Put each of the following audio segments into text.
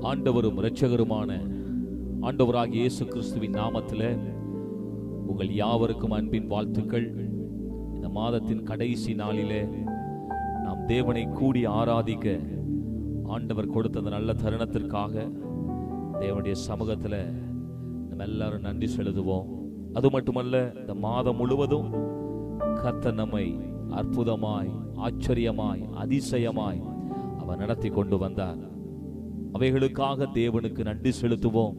ஆண்டவரும் இரட்சகருமான ஆண்டவராகிய இயேசு கிறிஸ்துவின் நாமத்தில் உங்கள் யாவருக்கும் அன்பின் வாழ்த்துக்கள். இந்த மாதத்தின் கடைசி நாளிலே நாம் தேவனை கூடி ஆராதிக்க ஆண்டவர் கொடுத்த அந்த நல்ல தருணத்திற்காக தேவனுடைய சமூகத்தில் நம்ம எல்லாரும் நன்றி செலுத்துவோம். அது மட்டுமல்ல, இந்த மாதம் முழுவதும் கர்த்தர் நம்மை அற்புதமாய், ஆச்சரியமாய், அதிசயமாய் அவர் நடத்தி கொண்டு வந்தார். அவைகளுக்காக தேவனுக்கு நன்றி செலுத்துவோம்,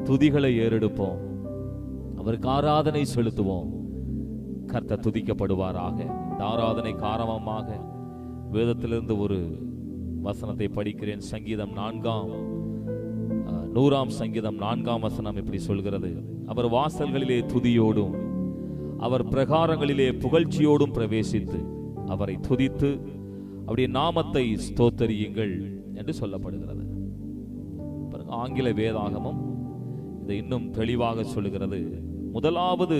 துதிகளை ஏறெடுப்போம், அவருக்கு ஆராதனை செலுத்துவோம். கர்த்தர் துதிக்கப்படுவாராக. இந்த ஆராதனை காரணமாக வேதத்திலிருந்து ஒரு வசனத்தை படிக்கிறேன். சங்கீதம் 100 சங்கீதம் 4 இப்படி சொல்கிறது: அவர் வாசல்களிலே துதியோடும் அவர் பிரகாரங்களிலே புகழ்ச்சியோடும் பிரவேசித்து அவரை துதித்து அவருடைய நாமத்தை ஸ்தோத்தரியுங்கள் என்று சொல்லப்படுகிறது. ஆங்கில வேதாகமம் இதை இன்னும் தெளிவாக சொல்லுகிறது. முதலாவது,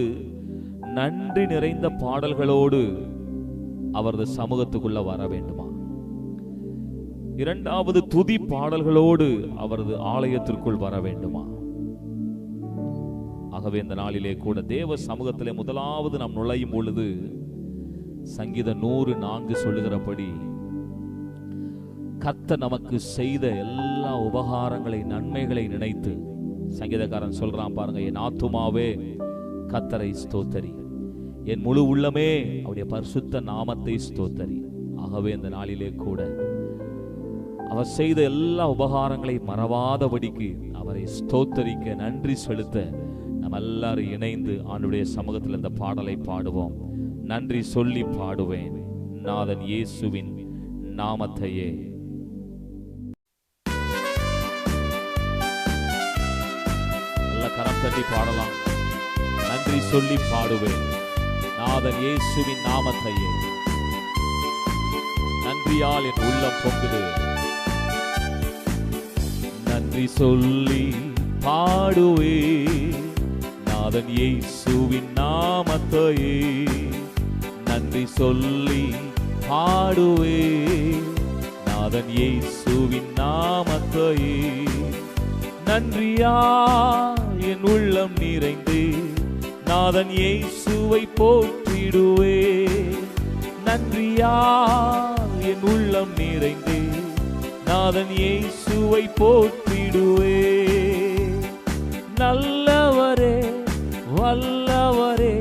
நன்றி நிறைந்த பாடல்களோடு அவரது சமூகத்துக்குள்ள வர வேண்டுமா. இரண்டாவது, துதி பாடல்களோடு அவரது ஆலயத்திற்குள் வர வேண்டுமா. ஆகவே இந்த நாளிலே கூட தேவ சமூகத்திலே முதலாவது நாம் நுழையும் பொழுது சங்கீதம் 104 சொல்லுகிறபடி கர்த்தர் நமக்கு செய்த எல்லா உபகாரங்களை, நன்மைகளை நினைத்து சங்கீதக்காரன் சொல்றான் பாருங்க: என் ஆத்துமாவே கர்த்தரை ஸ்தோத்தரி, என் முழு உள்ளமே அவருடைய பரிசுத்த நாமத்தை ஸ்தோத்தரி. ஆகவே இந்த நாளிலே கூட அவர் செய்த எல்லா உபகாரங்களை மறவாதபடிக்கு அவரை ஸ்தோத்தரிக்க, நன்றி செலுத்த நம்ம எல்லாரும் இணைந்து ஆண்டவருடைய சமூகத்தில் இந்த பாடலை பாடுவோம். நன்றி சொல்லி பாடுவேன் நாதன் இயேசுவின் நாமத்தையே. கரம் தட்டி பாடலாம். நன்றி சொல்லி பாடுவேன் நாதன் இயேசுவின் நாமத்தையே. நன்றியால் என் உள்ளம் பொங்குது. நன்றி சொல்லி பாடுவேன் நாதன் இயேசுவின் நாமத்தையே. நன்றி சொல்லி பாடுவேன் நாதன் இயேசுவின் நாமத்தையே. நன்றியா என் உள்ளம் நிறைந்து நாதன் இயேசுவை போற்றிடுவே. நன்றியா என் உள்ளம் நிறைந்து நாதன் இயேசுவை போற்றிடுவே. நல்லவரே வல்லவரே,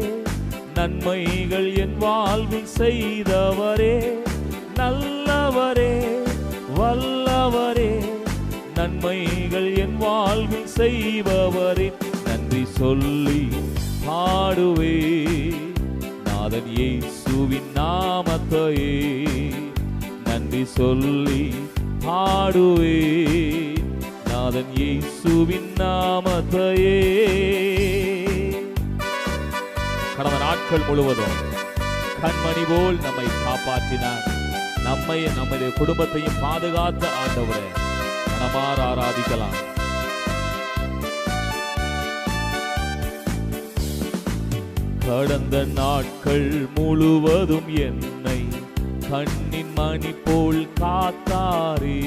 நன்மைகள் என் வாழ்வில் செய்தவரே. நல்லவரே வல்லவரே, நன்மைகள் என் வாழ்வில் செய்பவரே. நன்றி சொல்லி பாடுவே நாதன் இயேசுவின் நாமத்தையே. நன்றி சொல்லி பாடுவே நாதன் இயேசுவின் நாமத்தையே. கடந்த நாட்கள் முழுவதும் கண்மணி போல் நம்மை காப்பாற்றினார். நம்முடைய குடும்பத்தையும் பாதுகாத்த ஆண்டவரே மனமார ஆராதிக்கலாம். கடந்த நாட்கள் முழுவதும் என்னை கண்ணின் மணி போல் காத்தாரே.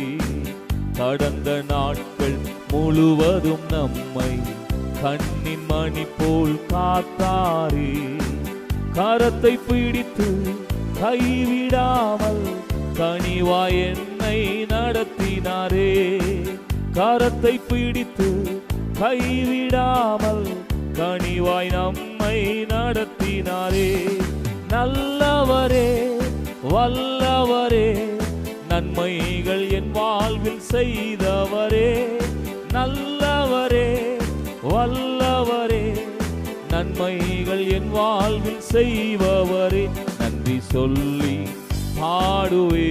கடந்த நாட்கள் முழுவதும் நம்மை கண்ணின் மணி போல் காத்தாரே. கரத்தை பிடித்து கைவிடாமல் கனிவாய் என்னை நடத்தினாரே. கரத்தை பிடித்து கைவிடாமல் கனிவாய் நம்மை நடத்தினாரே. நல்லவரே வல்லவரே, நன்மைகள் என் வாழ்வில் செய்தவரே. நல்லவரே வல்லவரே, நன்மைகள் என் வாழ்வில் செய்பவரே. நன்றி சொல்லி பாடுவே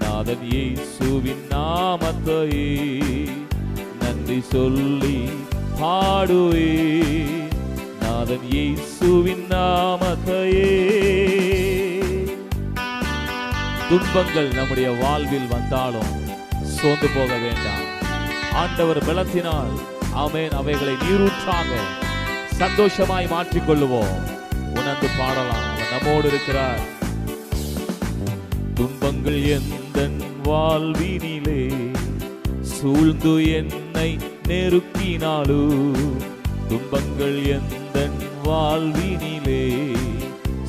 நாதன் இயேசுவின் நாமத்தையே. நன்றி சொல்லி பாடுவே நாதன் இயேசுவின் நாமத்தையே. துன்பங்கள் நம்முடைய வாழ்வில் வந்தாலும் சோர்ந்து போக வேண்டாம். ஆண்டவர் பலத்தினால் ஆமென் அவைகளை நீரூற்றாக சந்தோஷமாய் மாற்றிக்கொள்ளுவோம். உணர்ந்து பாடலாம். அவர் நம்மோடு இருக்கிறார். துன்பங்கள் எந்தன் வாழ்வினிலே சூழ்ந்து என்னை நெருக்கினாலும், துன்பங்கள் எந்தன் வாழ்வினிலே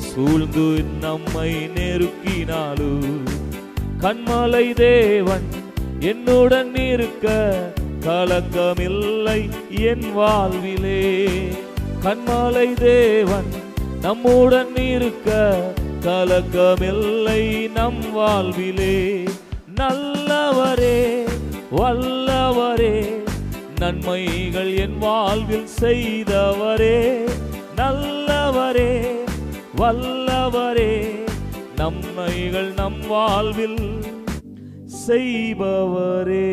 சூழ்ந்து நம்மை நெருக்கினாலும், கண்மலை தேவன் என்னுடன் இருக்க கலக்கமில்லை என் வாழ்விலே. கண்மலை தேவன் நம்முடன் இருக்க கலக்கமில்லை நம் வாழ்விலே. நல்லவரே வல்லவரே, நன்மைகள் என் வாழ்வில் செய்தவரே. நல்லவரே வல்லவரே, நன்மைகள் நம் வாழ்வில் செய்பவரே.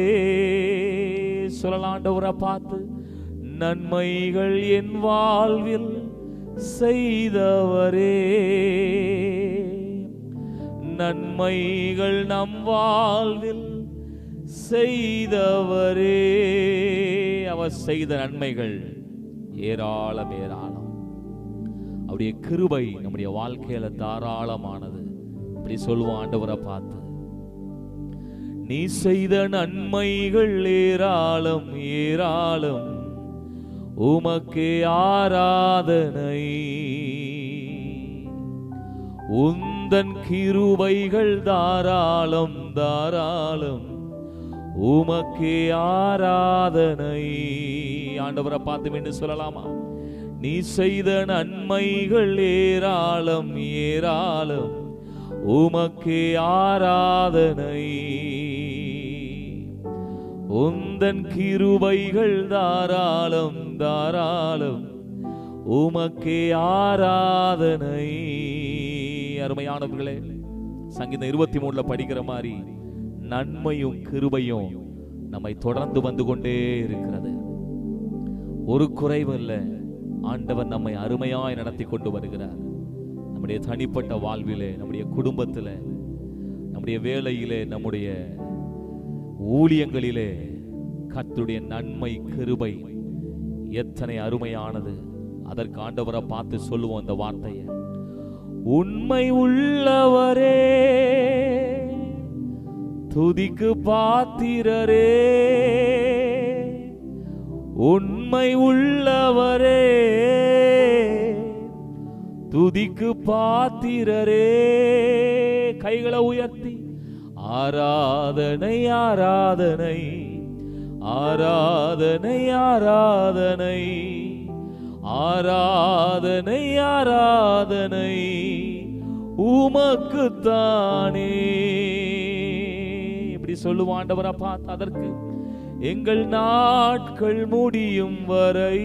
சொல்லலாம் ஆண்டவரை பார்த்து, நன்மைகள் என் வாழ்வில் செய்தவரே. நன்மைகள் நம் வாழ்வில் செய்தவரே. அவர் செய்த நன்மைகள் ஏராளம் ஏராளம். அவருடைய கிருபை நம்முடைய வாழ்க்கையில தாராளமானது. இப்படி சொல்லுவோம் ஆண்டவரை பார்த்து, நீ செய்த நன்மைகள் ஏராளம் ஏராளம், உமக்கே ஆராதனை. உந்தன் கிருபைகள் தாராளம் தாராளம், உமக்கே ஆராதனை. ஆண்டவரை பார்த்து என்ன சொல்லலாமா? நீ செய்த நன்மைகள் ஏராளம் ஏராளம், உமக்கே ஆராதனை. உந்தன் கிருபைகள் தாராளம் தாராளம், உமக்கே ஆராதனை. அருமையானவர்களே, சங்கீதம் 23 படிக்கிற மாதிரி நன்மையும் கிருபையும் நம்மை தொடர்ந்து வந்து கொண்டே இருக்கிறது. ஒரு குறைவும் இல்லை. ஆண்டவர் நம்மை அருமையாய் நடத்தி கொண்டு வருகிறார். நம்முடைய தனிப்பட்ட வாழ்விலே, நம்முடைய குடும்பத்திலே, நம்முடைய வேலையிலே, நம்முடைய ஊழியங்களிலே கர்த்தருடைய நன்மை கிருபை எத்தனை அருமையானது. அதற்கு ஆண்டவரை பார்த்து சொல்லுவோம் இந்த வார்த்தையை, உண்மை உள்ளவரே, துதிக்கு பாத்திரரே. உண்மை உள்ளவரே, துதிக்கு பாத்திரரே. கைகளை உயர்த்தி ஆராதனை ஆராதனை ஆராதனை ஆராதனை ஆராதனை ஆராதனை உமக்குத்தானே. இப்படி சொல்லுவோம் ஆண்டவரை பார்த்து. அதற்கு எங்கள் நாட்கள் முடியும் வரை,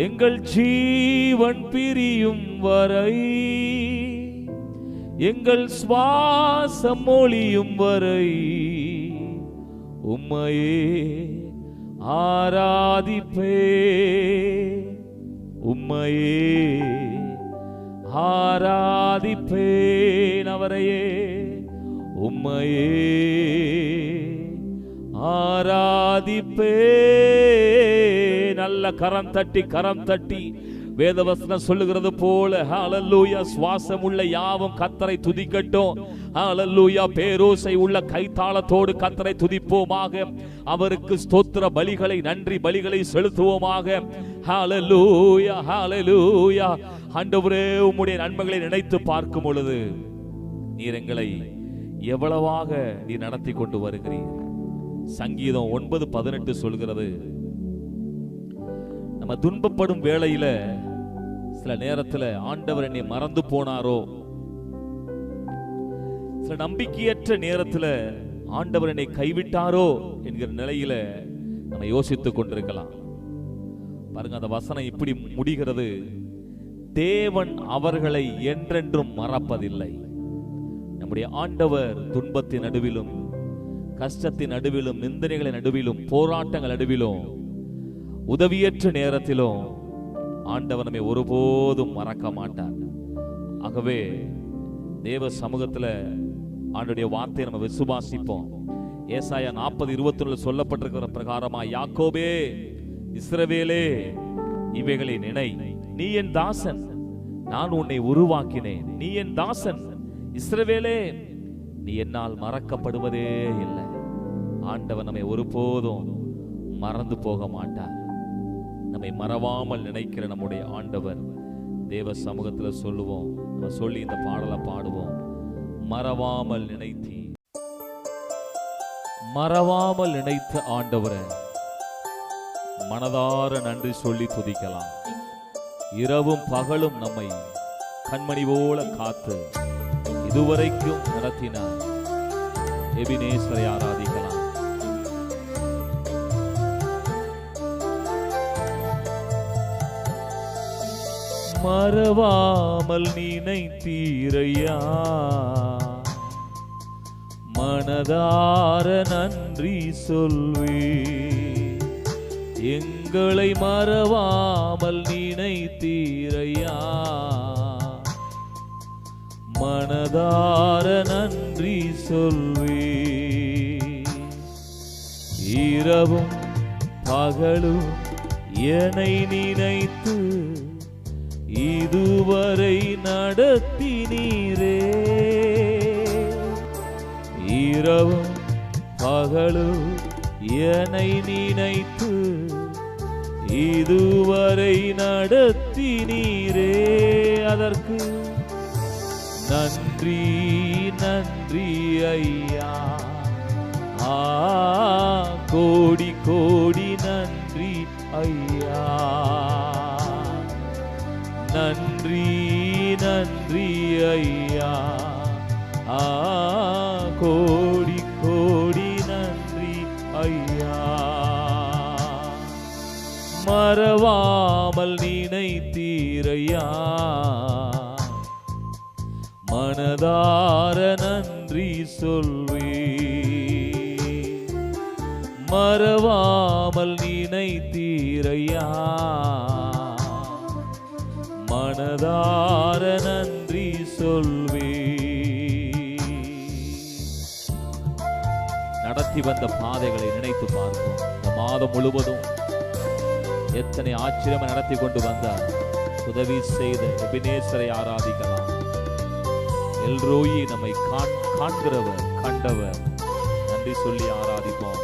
எங்கள் ஜீவன் பிரியும் வரை, எங்கள் சுவாசம் ஒளியும் வரை உம்மையே ஆராதிப்பே. உம்மையே ஆராதிப்பேன், அவரையே உம்மையே ஆராதிப்பே. நல்ல கரம் தட்டி வேதவசனம் சொல்லுகிறது போல, ஹல்லேலூயா, சுவாசம் உள்ள யாவும் கர்த்தரை துதிக்கட்டும். ஹல்லேலூயா, பேரோசை உள்ள கைத்தாளத்தோடு கர்த்தரை துதிப்போமாக. அவருக்கு ஸ்தோத்திர பலிகளை, நன்றி பலிகளை செலுத்துவோமாக. ஹல்லேலூயா ஹல்லேலூயா. ஆண்டவரே, உம்முடைய நன்மைகளை நினைத்து பார்க்கும் பொழுது நீர் எங்களை எவ்வளவாக நீர் நடத்தி கொண்டு வருகிறீர். சங்கீதம் 9:18 சொல்கிறது, நம்ம துன்பப்படும் வேளையில சில நேரத்தில் ஆண்டவர் என்னை மறந்து போனாரோ, சில நம்பிக்கையற்ற நேரத்தில் ஆண்டவர் என்னை கைவிட்டாரோ என்கிற நிலையில நம்ம யோசித்துக் கொண்டிருக்கலாம். பாருங்க, அந்த வசனம் இப்படி முடிகிறது, தேவன் அவர்களை என்றென்றும் மறப்பதில்லை. நம்முடைய ஆண்டவர் துன்பத்தின் நடுவிலும், கஷ்டத்தின் நடுவிலும், நிந்தனைகளின் நடுவிலும், போராட்டங்கள் நடுவிலும், உதவியற்ற நேரத்திலும் ஆண்டவர் நம்மை ஒருபோதும் மறக்க மாட்டார். ஆகவே தேவ சமூகத்தில் ஆண்டவருடைய வார்த்தையை நம்ம விசுவாசிப்போம். ஏசாயா 40:21 சொல்லப்பட்டிருக்கிற பிரகாரமா, யாக்கோபே, இஸ்ரவேலே, இவைகளை நினை, நீ என் தாசன், நான் உன்னை உருவாக்கினேன். நீ என் தாசன் இஸ்ரவேலே, நீ என்னால் மறக்கப்படுவதே இல்லை. ஆண்டவர் நம்மை ஒருபோதும் மறந்து போக மாட்டார். நம்மை மறவாமல் நினைக்கிற நம்முடைய ஆண்டவர். தேவ சமூகத்தில் சொல்லுவோம், நம்ம சொல்லி இந்த பாடலை பாடுவோம். மறவாமல் நினைத்தி, மறவாமல் நினைத்த ஆண்டவரை மனதார நன்றி சொல்லி துதிக்கலாம். இரவும் பகலும் நம்மை கண்மணி போல காத்து இதுவரைக்கும் நடத்தினார் எபினேசரை ஆராதிக்கலாம். மறவாமல் நினைத்தீரையா, மனதார நன்றி சொல்வே. எங்களை மறவாமல் நினைத்தீரையா, மனதார நன்றி சொல்வே. இரவும் பகலும் என்னை நினைத்து இதுவரை நடத்தினீரே. இரவும் பகலும் என்னை நினைத்து இதுவரை நடத்தினீரே. அதற்கு நன்றி நன்றி ஐயா, கோடி கோடி நன்றி ஐயா. நன்றி நன்றி ஐயா, கோடி கோடி நன்றி ஐயா. மறவாமல் நினைத்தீரையா, மனதார நன்றி சொல்வே. மறவாமல் நினைத்தீரையா, மனதார நன்றி சொல்வே. நடத்தி வந்த பாதைகளை நினைத்து பார்ப்போம். இந்த மாதம் முழுவதும் எத்தனை ஆச்சரியமா நடத்தி கொண்டு வந்தார். உதவி செய்த எபினேசரை ஆராதிக்கலாம். எல்ரோயி நம்மை காண்கிறவர், கண்டவர். நன்றி சொல்லி ஆராதிப்போம்.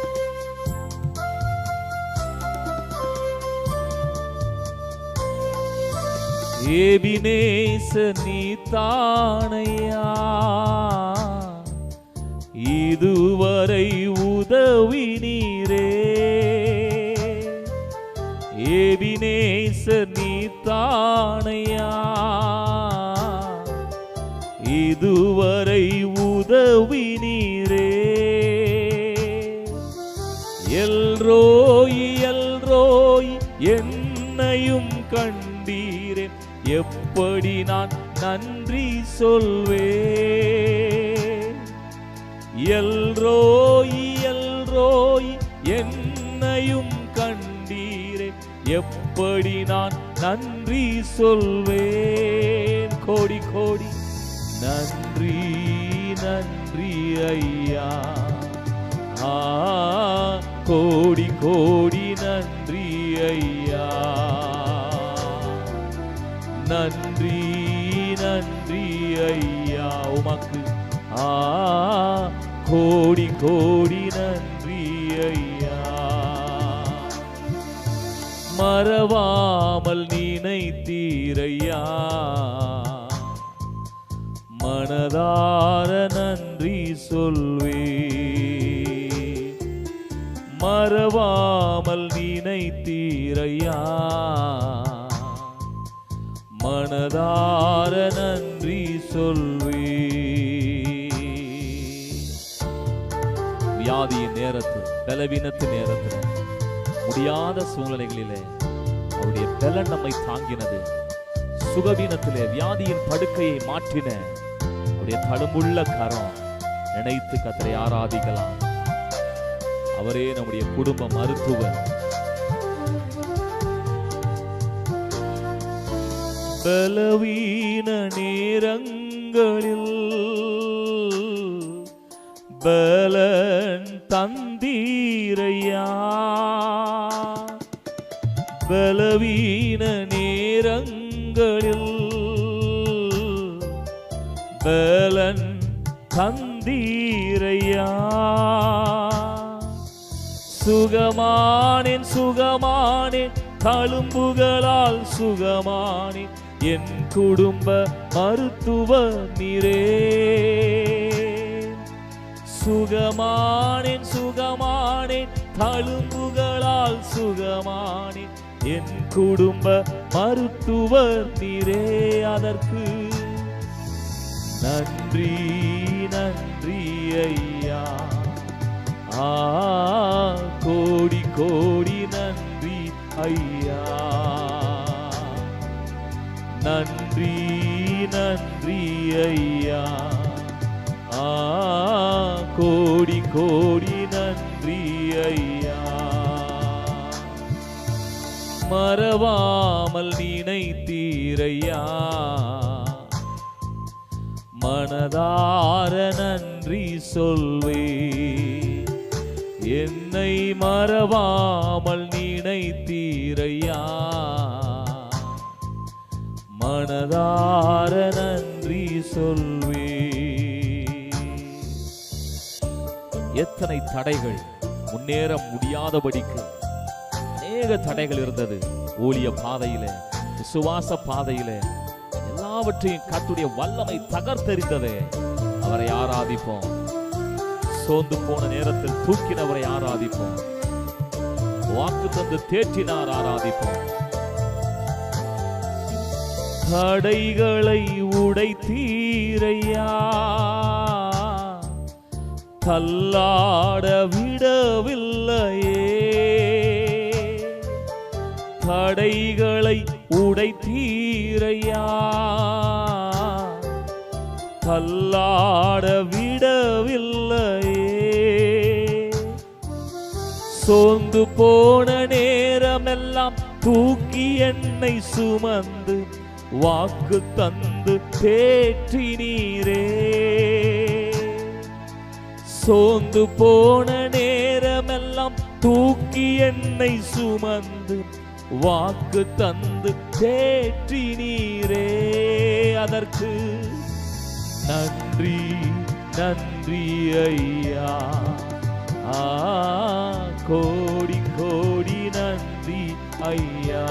எபினேசர் நீ தானையா, இதுவரை உதவி நீரே. எபினேசர் நீ தானையா, இதுவரை உதவி நீரே. எல்ரோய் எல்ரோய் என்னையும் கண்டீரே. எப்படி நான் நன்றி சொல்வே. எல்ரோய் எல்ரோய் என்னையும் கண்டீரே. எப்படி நான் நன்றி சொல்வேன். கோடி கோடி நன்றி நன்றி ஐயா, கோடி கோடி நன்றி ஐயா. நன்றி நன்றி ஐயா உமக்கு, கோடி கோடி நன்றி ஐயா. மறவாமல் நினைத்தீரையா, மனதார நன்றி சொல்வே. மறவாமல் நினைத்தீரையா, மனதார நன்றி சொல்வே. வியாதியின் நேரத்தில், பலவீனத்தின் நேரத்தில், முடியாத சூழ்நிலைகளிலே அவருடைய பலன் நம்மை தாங்கினது. சுகவீனத்திலே வியாதியின் படுக்கையை மாற்றின அவருடைய தழும்புள்ள கரம். நினைத்து கர்த்தரை ஆராதிக்கலாம். அவரே நம்முடைய குடும்ப மருத்துவர். பலவீன நேரங்களில் பலன் தந்தீரையா. பலவீன நேரங்களில் பலன் தந்தீரையா. சுகமானேன் சுகமானேன் தழும்புகளால் சுகமானேன் என் குடும்ப மருத்துவ நீரே. சுகமானேன் சுகமானேன் தழும்புகளால் சுகமானேன் என் குடும்ப மருத்துவர் நீரே. அதற்கு நன்றி நன்றி ஐயா. கோடி கோடி நன்றி ஐயா. நன்றி நன்றி ஐயா. கோடி கோடி நன்றி ஐயா. மறவாமல் நினைத்தீரையா. மனதார நன்றி சொல்வே. என்னை மறவாமல் நினைத்தீரையா. மனதார நன்றி சொல்வே. எத்தனை தடைகள், முன்னேற முடியாதபடிக்கு அநேக தடைகள் இருந்தது. ஊழிய பாதையில, விசுவாச பாதையில எல்லாவற்றையும் கர்த்தருடைய வல்லமை தகர்த்தெறிந்ததே. அவரை ஆராதிப்போம். சோர்ந்து போன நேரத்தில் தூக்கினவரை ஆராதிப்போம். வாக்கு தந்து தேற்றினார், ஆராதிப்போம். தடைகளை உடைத்தீரையா. தள்ளாட விடவில்லையே. தடைகளை உடைத்தீரையா. தள்ளாட விடவில்லையே. சோர்ந்து போன நேரமெல்லாம் தூக்கி என்னை சுமந்து வாக்கு தந்து தேற்றினீரே. சோர்ந்து போன நேரமெல்லாம் தூக்கி என்னை சுமந்து வாக்கு தந்து தேற்றினீரே. அதற்கு நன்றி நன்றி ஐயா. கோடி கோடி நன்றி ஐயா.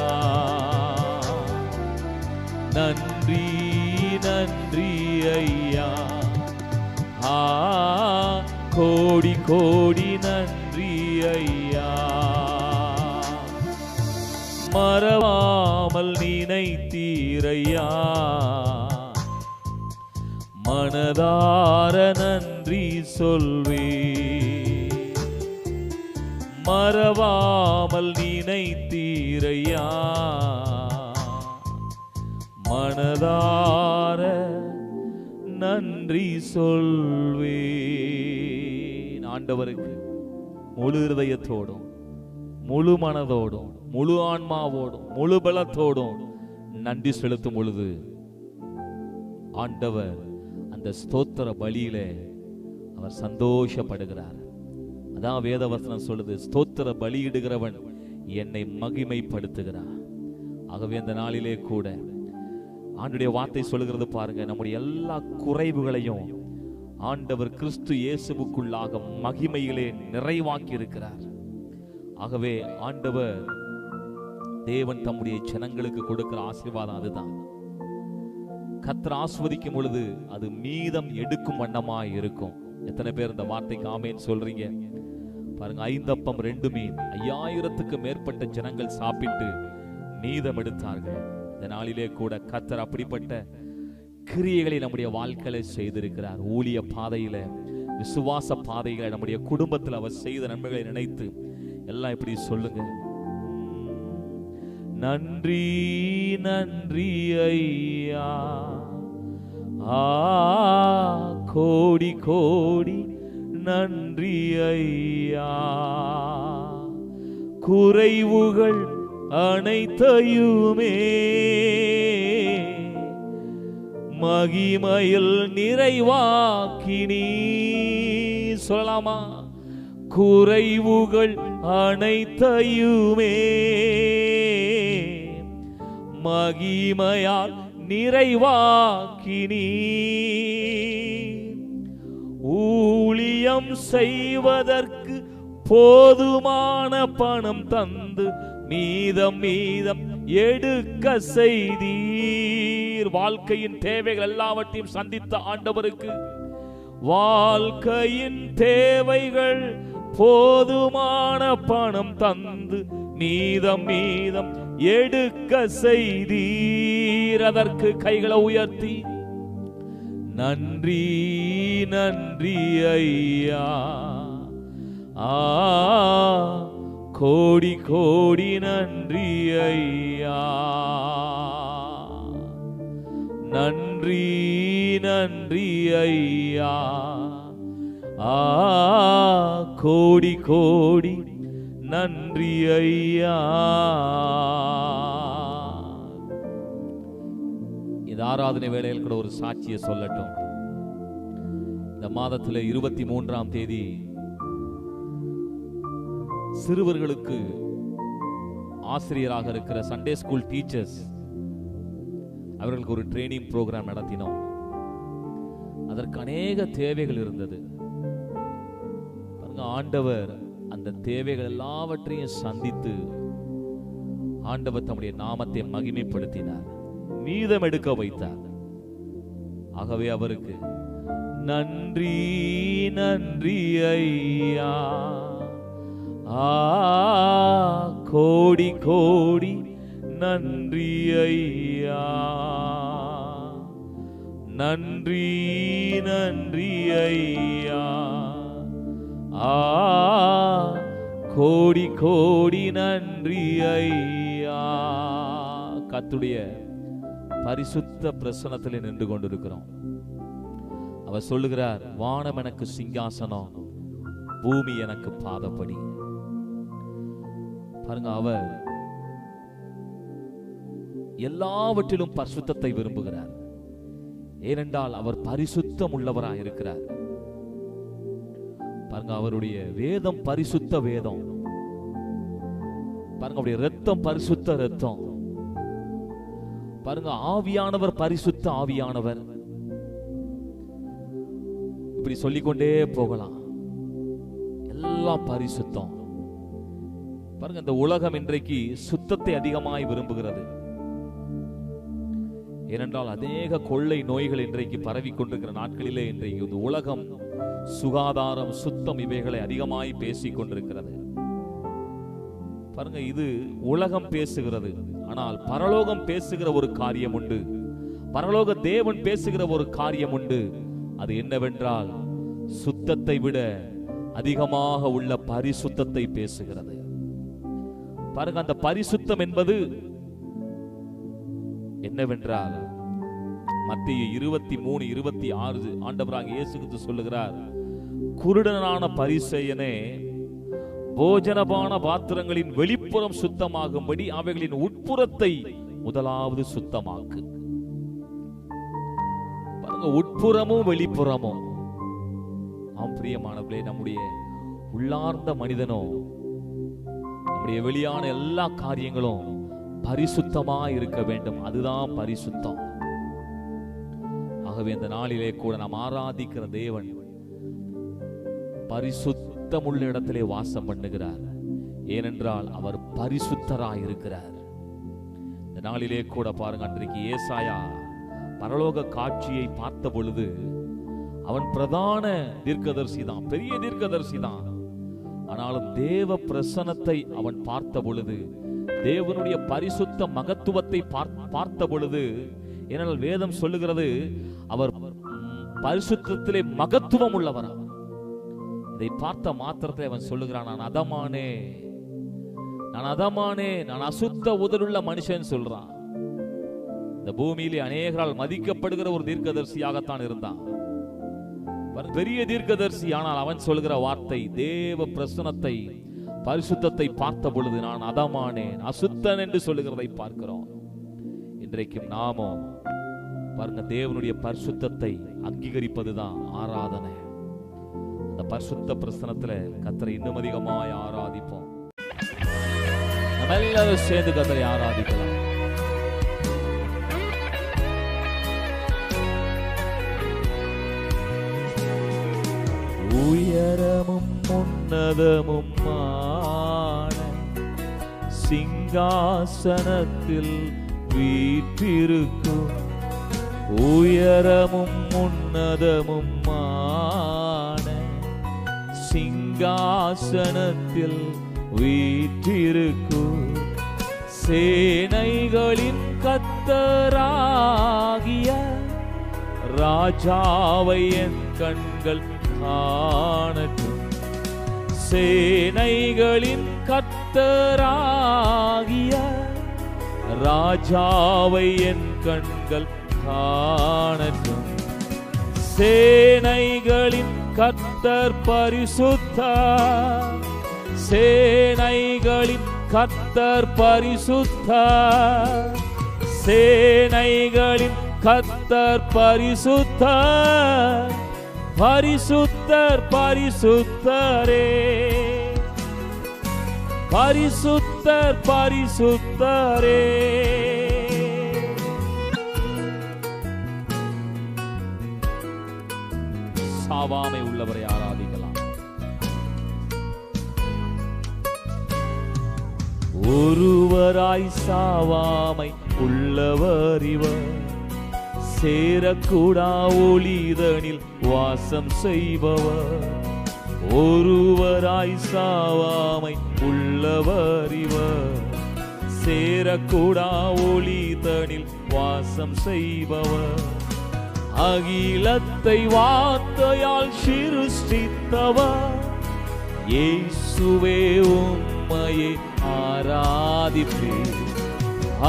நன்றி நன்றி ஐயா. கோடி கோடி நன்றி ஐயா. மறவாமல் நினைத்தீரையா. மனதார நன்றி சொல்வே. மறவாமல் நினைத்தீரையா. மனதார நன்றி சொல்வே. ஆண்டவருக்கு முழு இருதயத்தோடும், முழு மனதோடும், முழு ஆன்மாவோடும், முழு பலத்தோடும் நன்றி செலுத்தும் பொழுது ஆண்டவர் அந்த ஸ்தோத்திர பலியில அவர் சந்தோஷப்படுகிறார். அதான் வேதவசனம் சொல்லுது, ஸ்தோத்திர பலியிடுகிறவன் என்னை மகிமைப்படுத்துகிறார். ஆகவே அந்த நாளிலே கூட ஆண்டுடைய வார்த்தை சொல்லுகிறது பாருங்க, நம்முடைய எல்லா குறைவுகளையும் ஆண்டவர் கிறிஸ்து இயேசுவுக்குள்ளாக மகிமையிலே நிறைவாக்கி இருக்கிறார். ஆகவே ஆண்டவர் தேவன் தம்முடைய ஜனங்களுக்கு கொடுக்கிற ஆசீர்வாதம் அதுதான். கர்த்தர் ஆஸ்வதிக்கும் பொழுது அது மீதம் எடுக்கும் வண்ணமாய் இருக்கும். எத்தனை பேர் இந்த வார்த்தைக்கு ஆமேன் சொல்றீங்க பாருங்க. 5 அப்பம் 2 மீன் 5000க்கு மேற்பட்ட ஜனங்கள் சாப்பிட்டு மீதம் எடுத்தார்கள். இந்த நாளிலே கூட கர்த்தர் அப்படிப்பட்ட கிரியைகளை நம்முடைய வாழ்க்கையில செய்திருக்கிறார். ஊழிய பாதையில, விசுவாச பாதையில, நம்முடைய குடும்பத்தில் அவர் செய்த நன்மைகளை நினைத்து எல்லாம் இப்படி சொல்லுங்க, நன்றி நன்றி ஐயா. கோடி கோடி நன்றி ஐயா. குறைவுகள் அனைத்தையுமே மகிமையில் நிறைவாக்கினீ. சொல்லலாமா? குறைவுகள் அனைத்தையுமே மகிமையால் நிறைவாக்கினீ. ஊழியம் செய்வதற்கு போதுமான பணம் தந்து மீதம் மீதம் எடுக்க செய்தீர். வாழ்க்கையின் தேவைகள் எல்லாவற்றையும் சந்தித்த ஆண்டவருக்கு வாழ்க்கையின் தேவைகள் போதுமான பணம் தந்து மீதம் மீதம் எடுக்க செய்தீர். அதற்கு கைகளை உயர்த்தி நன்றி நன்றி ஐயா, கோடி கோடி நன்றி ஐயா, நன்றி நன்றி ஐயா, கோடி கோடி நன்றி ஐயா. இந்த ஆராதனை வேளையில் கூட ஒரு சாட்சியை சொல்லட்டும். இந்த மாதத்தில் 23ஆம் தேதி சிறுவர்களுக்கு ஆசிரியராக இருக்கிற சண்டே ஸ்கூல் டீச்சர்ஸ் அவர்களுக்கு ஒரு ட்ரைனிங் ப்ரோக்ராம் நடத்தினோம். அதற்கு அநேக தேவைகள் இருந்தது. ஆண்டவர் அந்த தேவைகள் எல்லாவற்றையும் சந்தித்து ஆண்டவர் தம்முடைய நாமத்தை மகிமைப்படுத்தினார், மீதம் எடுக்க வைத்தார். ஆகவே அவருக்கு நன்றி நன்றி ஐயா, கோடி கோடி நன்றி ஐயா, நன்றி நன்றி ஐயா, கோடி கோடி நன்றி ஐயா. கர்த்தருடைய பரிசுத்த பிரசன்னத்தில் நின்று கொண்டிருக்கிறோம். அவர் சொல்லுகிறார், வானம் எனக்கு சிங்காசனம், பூமி எனக்கு பாதப்படி. பாருங்க, அவர் எல்லாவற்றிலும் பரிசுத்தத்தை விரும்புகிறார். ஏனென்றால் அவர் பரிசுத்தம் உள்ளவராக இருக்கிறார். பாருங்க, அவருடைய வேதம் பரிசுத்த வேதம். பாருங்க, அவருடைய ரத்தம் பரிசுத்த ரத்தம். பாருங்க, ஆவியானவர் பரிசுத்த ஆவியானவர். இப்படி சொல்லிக்கொண்டே போகலாம். எல்லாம் பரிசுத்தம். பாருங்க, இந்த உலகம் இன்றைக்கு சுத்தத்தை அதிகமாய் விரும்புகிறது. ஏனென்றால் அநேக கொள்ளை நோய்கள் இன்றைக்கு பரவி கொண்டிருக்கிற நாட்களிலே இன்றைக்கு இந்த உலகம் சுகாதாரம், சுத்தம் இவைகளை அதிகமாய் பேசிக் கொண்டிருக்கிறது. பாருங்க, இது உலகம் பேசுகிறது. ஆனால் பரலோகம் பேசுகிற ஒரு காரியம் உண்டு. பரலோக தேவன் பேசுகிற ஒரு காரியம் உண்டு. அது என்னவென்றால் சுத்தத்தை விட அதிகமாக உள்ள பரிசுத்தத்தை பேசுகிறது. பாருங்க, அந்த பரிசுத்தம் என்பது என்னவென்றால் மத்தேயு 23:26 ஆண்டவராக இயேசு கிறிஸ்து சொல்லுகிறார், குருடனான பரிசேயனே, போஜனபான பாத்திரங்களின் வெளிப்புறம் சுத்தமாகும்படி அவைகளின் உட்புறத்தை முதலாவது சுத்தமாக்கு. பாருங்க, உட்புறமும் வெளிப்புறமும். ஆம் பிரியமானவர்களே, நம்முடைய உள்ளார்ந்த மனிதனோ, நம்முடைய வெளியான எல்லா காரியங்களும் பரிசுத்தமா இருக்க வேண்டும். அதுதான் பரிசுத்தம். ஆகவே இந்த நாளிலே கூட நாம் ஆராதிக்கிற தேவன் பரிசுத்தமுள்ள இடத்திலே வாசம் பண்ணுகிறார். ஏனென்றால் அவர் பரிசுத்தராய் இருக்கிறார். இந்த நாளிலே கூட பாருங்க, அன்றைக்கு ஏசாயா பரலோக காட்சியை பார்த்த பொழுது அவன் பிரதான தீர்க்கதரிசி தான், பெரிய தீர்க்கதரிசி தான். ஆனாலும் தேவ பிரசன்னத்தை அவன் பார்த்த பொழுது, தேவனுடைய பரிசுத்த மகத்துவத்தை பார்த்த பொழுது, ஏனால் வேதம் சொல்லுகிறது அவர் பரிசுத்தத்திலே மகத்துவம் உள்ளவர். இதை பார்த்த மாத்திரத்தை அவன் சொல்லுகிறான், நான் அதமானே, நான் அதமானே, நான் அசுத்த உதடுள்ள மனுஷன் சொல்றான். இந்த பூமியிலே அநேகரால் மதிக்கப்படுகிற ஒரு தீர்க்கதரிசியாகத்தான் இருந்தான், பெரிய தீர்க்கதரிசி. ஆனால் அவன் சொல்லுகிற வார்த்தை, தேவ பிரசன்னத்தை, பரிசுத்தத்தை பார்த்த பொழுது நான் அதமானேன், அசுத்தன் என்று சொல்லுகிறதை பார்க்கிறோம். இன்றைக்கும் நாமும் பாருங்க, தேவனுடைய பரிசுத்தத்தை அங்கீகரிப்பதுதான் ஆராதனை. அந்த பரிசுத்த பிரசன்னத்துல கர்த்தரை இன்னும் அதிகமாய் ஆராதிப்போம். நம்ம எல்லாரும் சேர்ந்து கர்த்தரை ஆராதிக்கலாம். உயரமும் உன்னதமுமான சிங்காசனத்தில் வீற்றிருக்கும் உயரமும் உன்னதமுமான சிங்காசனத்தில் வீற்றிருக்கும் சேனைகளின் கர்த்தராகிய ராஜாவை என் கண்கள் காணட்டும். சேனைகளின் கர்த்தராகிய ராஜாவை என் கண்கள் காணட்டும். சேனைகளின் கர்த்தர் பரிசுத்தர், சேனைகளின் கர்த்தர் பரிசுத்தர், சேனைகளின் கர்த்தர் பரிசுத்தர், பரிசுத்தர் பரிசுத்தரே, பரிசுத்தர் பரிசுத்தரே. சாவாமை உள்ளவரை ஆராதிக்கலாம். ஒருவராய் சாவாமை உள்ளவர் இவர், சேரக்கூடா ஒளிதனில் வாசம் செய்பவர். ஒருவராய் சாவாமை உள்ளவர் இவர், சேரக்கூடா ஒளிதனில் வாசம் செய்பவர். அகிலத்தை வார்த்தையால் சிருஷ்டித்தவர், இயேசுவே உம்மையே ஆராதிப்பேன்.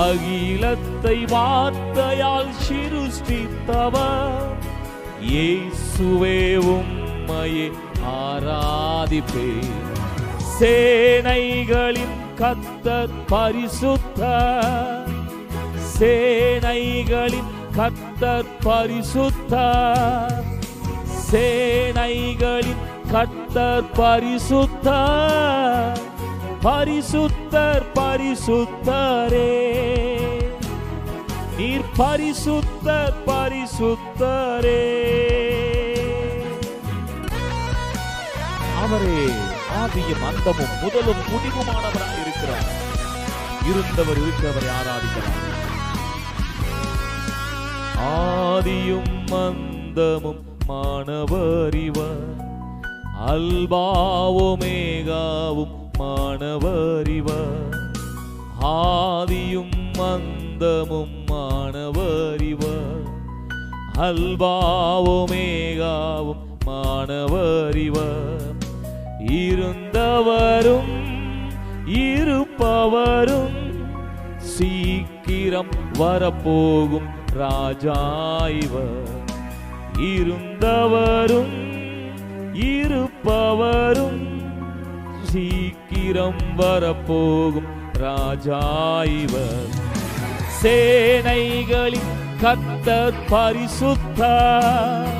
அகிலத்தை வார்த்தையால் சிருஷ்டித்தவர், இயேசுவே உம்மையே ஆராதிப்பேன். சேனைகளின் கர்த்தர் பரிசுத்தர், சேனைகளின் கர்த்தர் பரிசுத்தர், சேனைகளின் கர்த்தர் பரிசுத்தர், பரிசுத்தர் பரிசுத்தரே. நீர் பரிசுத்தர் பரிசுத்தரே. அவரே ஆதியும் அந்தமும் முதலும் முடிவுமானவராக இருக்கிறார். இருந்தவர் இருக்கிறவரை ஆராதிக்கிறார். ஆதியும் அந்தமும் மானவர் இவர், அல்பாவோமேகாவும் மானவர் இவர். ஆதியும் அந்தமும் மானவர் இவர், அல்பாவோமேகாவும் மானவர் இவர். இருந்தவரும் இருப்பவரும் சீக்கிரம் வரப்போகும் ராஜா இவர். இருந்தவரும் இருப்பவரும் சீக்கிரம் வரப்போகும் ராஜா இவர். சேனைகளின் கர்த்தர் பரிசுத்தர்,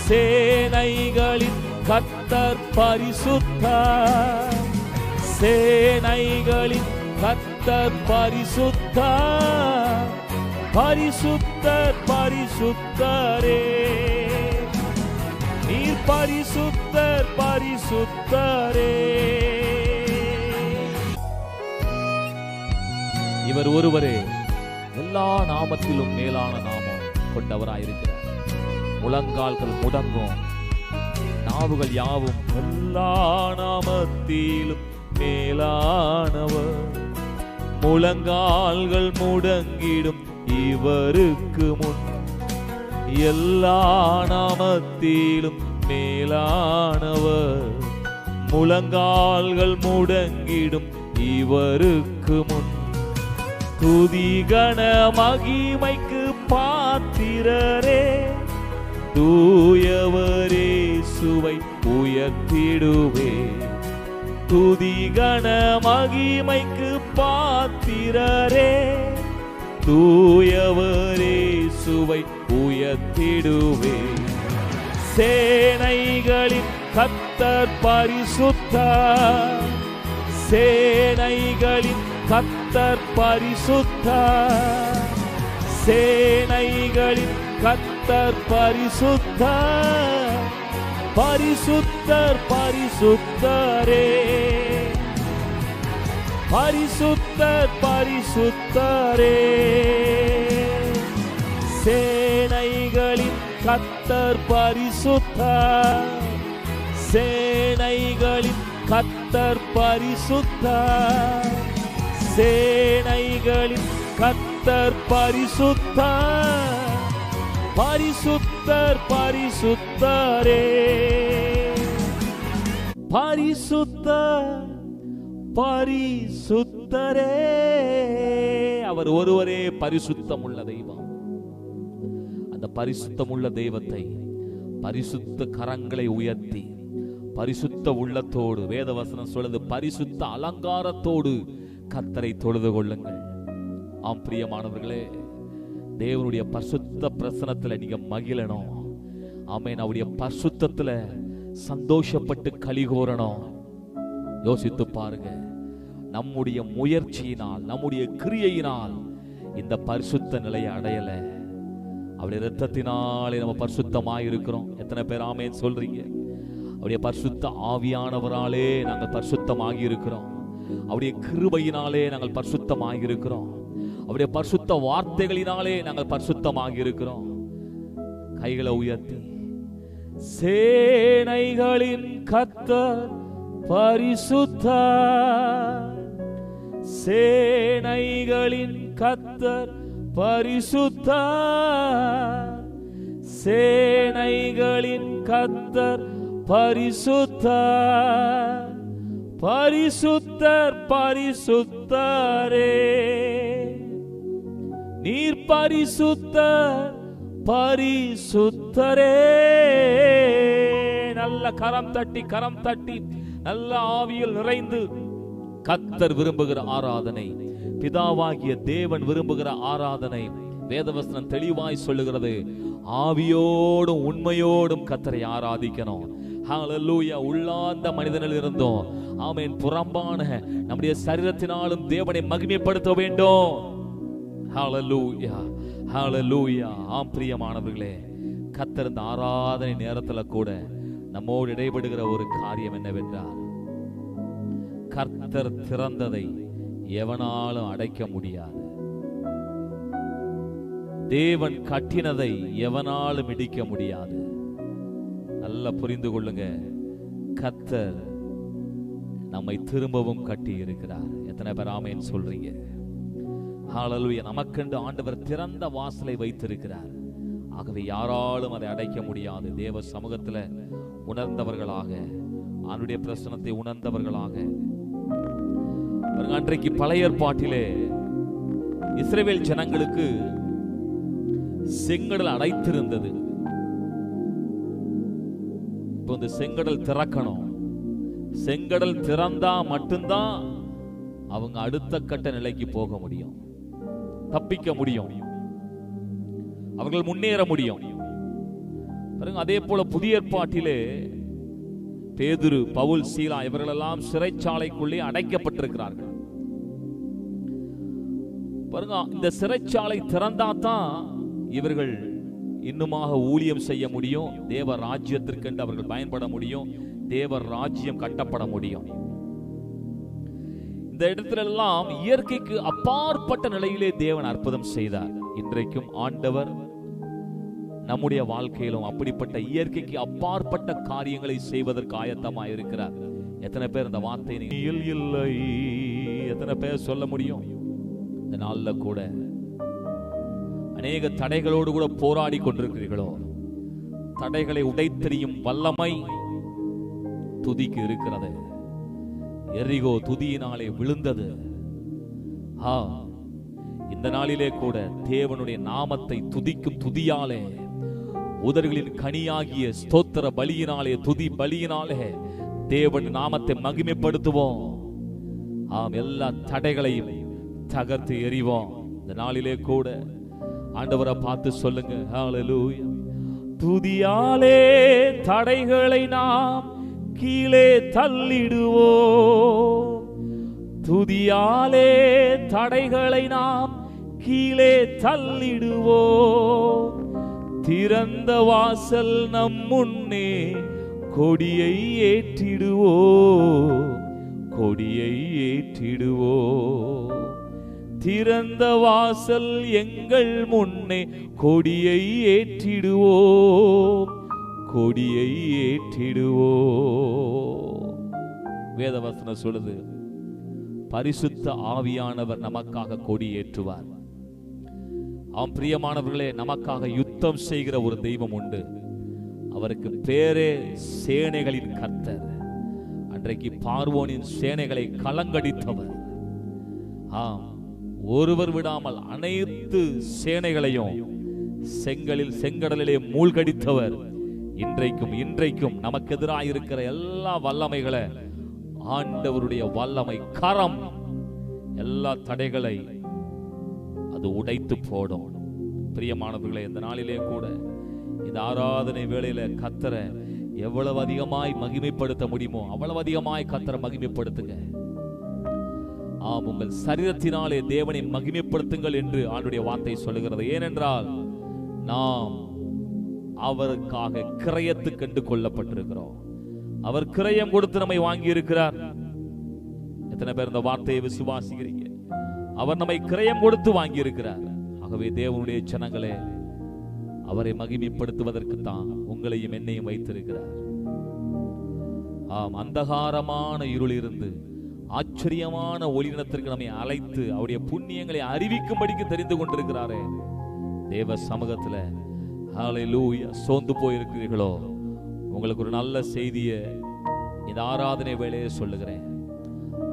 சேனைகளின் கர்த்தர் பரிசுத்தர், சேனைகளின் கர்த்தர் பரிசுத்தர், பரிசுத்தர் பரிசுத்தரே. நீர் பரிசுத்தர் பரிசுத்தரே. இவர் ஒருவரே எல்லா நாமத்திலும் மேலான நாமம் கொண்டவராயிருக்கிறார். முழங்கால்கள் முடங்கும், நாவுகள் யாவும் எல்லா நாமத்திலும் மேலானவர். முழங்கால்கள் முடங்கிடும் இவருக்கு முன், எல்லா நாமத்திலும் மேலானவர். முழங்கால்கள் முடங்கிடும் இவருக்கு முன். துதி கன மகிமைக்கு பாத்திரரே, தூயவரே சுவை உயர்த்திடுவே. துதி கன மகிமைக்கு பாத்திரரே, தூயவரே சுவை உயர்த்திடுவே. சேனைகளின் கர்த்தர் பரிசுத்தர், சேனைகளின் கர்த்தர் பரிசுத்தர், சேனைகளின் கர்த்தர் பரிசுத்தர், பரிசுத்தர் பரிசுத்தரே, பரிசுத்தர் பரிசுத்தரே, சேனைகளின் கர்த்தர் பரிசுத்தர், சேனைகளின் கர்த்தர் பரிசுத்தர், சேனைகளின் கர்த்தர் பரிசுத்தர், பரிசுத்தர் பரிசுத்தரே, பரிசுத்தர் பரிசுத்தரே. அவர் ஒருவரே பரிசுத்தம் உள்ள தெய்வம். அந்த பரிசுத்தம் உள்ள தெய்வத்தை பரிசுத்த கரங்களை உயர்த்தி பரிசுத்த உள்ளத்தோடு, வேதவசனம் சொல்லுது, பரிசுத்த அலங்காரத்தோடு கர்த்தரை தொழுது கொள்ளுங்கள். ஆம் பிரியமானவர்களே, தேவனுடைய பரிசுத்த பிரசனத்துல நீங்க மகிழணும். ஆமென். அவருடைய பரிசுத்தத்துல சந்தோஷப்பட்டு களிகூறணும். யோசித்து பாருங்க, நம்முடைய முயற்சியினால், நம்முடைய கிரியையினால் இந்த பரிசுத்த நிலையை அடையல. அவருடைய இரத்தத்தினாலே நம்ம பரிசுத்தமாய் இருக்கிறோம். எத்தனை பேர் ஆமென் சொல்றீங்க? அவருடைய பரிசுத்த ஆவியானவராலே நாங்கள் பரிசுத்தமாகி இருக்கிறோம். அவருடைய கிருபையினாலே நாங்கள் பரிசுத்தமாகி இருக்கிறோம். அவருடைய பரிசுத்த வார்த்தைகளினாலே நாங்கள் பரிசுத்தமாகி இருக்கிறோம். கைகளை உயர்த்தி, சேனைகளின் கர்த்தர் பரிசுத்தர், சேனைகளின் கர்த்தர் பரிசுத்தர், சேனைகளின் கர்த்தர் பரிசுத்தர், பரிசுத்தர் பரிசுத்தரே, நீர் பரிசுத்தர் பரிசுத்தரே. நல்ல கரம் தட்டி நல்ல ஆவியில் நிறைந்து கர்த்தர் விரும்புகிற ஆராதனை, பிதாவாகிய தேவன் விரும்புகிற ஆராதனை. வேதவசனம் தெளிவாய் சொல்லுகிறது, ஆவியோடும் உண்மையோடும் கர்த்தரை ஆராதிக்கணும். ஹல்லேலூயா. உள்ளார்ந்த மனிதனில் இருந்தோம், ஆமென், புறம்பான நம்முடைய சரீரத்தினாலும் தேவனை மகிமைப்படுத்த வேண்டும். ஹல்லேலூயா, ஹல்லேலூயா. ஆம் பிரியமானவர்களே, கர்த்தர் இந்த ஆராதனை நேரத்துல கூட நம்மோடு இடைபடுகிற ஒரு காரியம் என்னவென்றால், கர்த்தர் திறந்ததை எவனாலும் அடைக்க முடியாது. தேவன் கட்டினதை எவனாலும் இடிக்க முடியாது. நல்லா புரிந்து கொள்ளுங்க, கர்த்தர் நம்மை திரும்பவும் கட்டி இருக்கிறார். எத்தனை பேர் ஆமென் சொல்றீங்க? ஹல்லேலூயா. நமக்கென்று ஆண்டவர் திறந்த வாசலை வைத்திருக்கிறார். ஆகவே யாராலும் அதை அடைக்க முடியாது. தேவ சமூகத்துல உணர்ந்தவர்களாக, அவருடைய பிரசனத்தை உணர்ந்தவர்களாக. அன்றைக்கு பழைய ஏற்பாட்டிலே இஸ்ரவேல் ஜனங்களுக்கு செங்கடல் அடைத்திருந்தது. இப்போ இந்த செங்கடல் திறக்கணும். செங்கடல் திறந்தா மட்டும்தான் அவங்க அடுத்த கட்ட நிலைக்கு போக முடியும், தப்பிக்க முடியும், அவர்கள் முன்னேற முடியும். அதே போல புதிய ஏற்பாட்டிலே பேதுரு, பவுல், சீலா இவர்களெல்லாம் சிறைச்சாலைக்குள்ளே அடைக்கப்பட்டிருக்கிறார்கள். பாருங்க, இந்த சிறைச்சாலை திறந்தாதான் இவர்கள் இன்னுமாக ஊழியம் செய்ய முடியும், தேவ ராஜ்யத்திற்கென்று அவர்கள் பயன்பட முடியும், தேவ ராஜ்யம் கட்டப்பட முடியும். இந்த இடத்துல எல்லாம் இயற்கைக்கு அப்பாற்பட்ட நிலையிலே தேவன் அற்புதம் செய்தார். இன்றைக்கும் ஆண்டவர் நம்முடைய வாழ்க்கையிலும் அப்படிப்பட்ட இயற்கைக்கு அப்பாற்பட்ட காரியங்களை செய்வதற்கு ஆயத்தமாக இருக்கிறார். எத்தனை பேர் இந்த வார்த்தை இல்லை, எத்தனை பேர் சொல்ல முடியும்? இந்த நாள்ல கூட அநேக தடைகளோடு கூட போராடி கொண்டிருக்கிறீர்களோ? தடைகளை உடைத்தெறியும் வல்லமை துதிக்கு இருக்கிறது. எரிகோ துதியினாலே விழுந்தது. இந்த நாளிலே கூட தேவனுடைய நாமத்தை துதிக்கும் துதியாலே, உதடுகளின் கனியாகிய ஸ்தோத்திர பலியினாலே, துதி பலியினாலே தேவன் நாமத்தை மகிமைப்படுத்துவோம். எல்லா தடைகளையும் தகர்த்து எறிவோம். இந்த நாளிலே கூட ஆண்டவரை பார்த்து சொல்லுங்க, ஹல்லேலூயா. துதியாலே தடைகளை நாம் கீழே தள்ளிடுவோம். துதியாலே தடைகளை நாம் கீழே தள்ளிடுவோம். திறந்த வாசல் நம் முன்னே கொடியை ஏற்றிடுவோ, கொடியை ஏற்றிடுவோ. திறந்த வாசல் எங்கள் முன்னே கொடியை ஏற்றிடுவோ, கொடியை ஏற்றிடுவோ. வேதவசனம் சொல்லுது, பரிசுத்த ஆவியானவர் நமக்காக கொடி ஏற்றுவார். அவன் பிரியமானவர்களே, நமக்காக யுத்தம் செய்கிற ஒரு தெய்வம் உண்டு. அவருக்கு பேரே சேனைகளின் கர்த்தர். அன்றைக்கு பார்வோனின் சேனைகளை கலங்கடித்தவர். ஒருவர் விடாமல் அனைத்து சேனைகளையும் செங்கடலிலே மூழ்கடித்தவர். இன்றைக்கும் நமக்கு எதிராக இருக்கிற எல்லா வல்லமைகளை ஆண்டவருடைய வல்லமை கரம் எல்லா தடைகளை அது உடைத்து போடும். பிரியமானவர்களே, இந்த நாளிலே கூட இந்த ஆராதனை வேளையில கர்த்தரை எவ்வளவு அதிகமாய் மகிமைப்படுத்த முடியுமோ அவ்வளவு அதிகமாய் கர்த்தரை மகிமைப்படுத்துங்க. உங்கள் சரீரத்தினாலே தேவனை மகிமைப்படுத்துங்கள் என்று ஆண்டவருடைய வார்த்தை சொல்லுகிறது. ஏனென்றால் நாம் அவருக்காக கிரயத்துக்கு கண்டு கொள்ளப்பட்டிருக்கிறோம். அவர் கிரயம் கொடுத்து நம்மை வாங்கி இருக்கிறார். எத்தனை பேர் இந்த வார்த்தையை விசுவாசிக்கிறீங்க? அவர் நம்மை கிரயம் கொடுத்து வாங்கி இருக்கிறார். ஆகவே தேவனுடைய ஜனங்களே, அவரை மகிமைப்படுத்துவதற்கு தான் உங்களையும் என்னையும் வைத்திருக்கிறார். அந்தகாரமான இருள் இருந்து ஆச்சரியமான ஒளியினத்திற்கு நம்மை அழைத்து அவருடைய புண்ணியங்களை அறிவிக்கும்படிக்கு தெரிந்து கொண்டிருக்கிறாரே. தேவ சமூகத்துல ஹல்லேலூயா. சோர்ந்து போயிருக்கிறீர்களோ, உங்களுக்கு ஒரு நல்ல செய்தியை இந்த ஆராதனை வேளையை சொல்லுகிறேன்.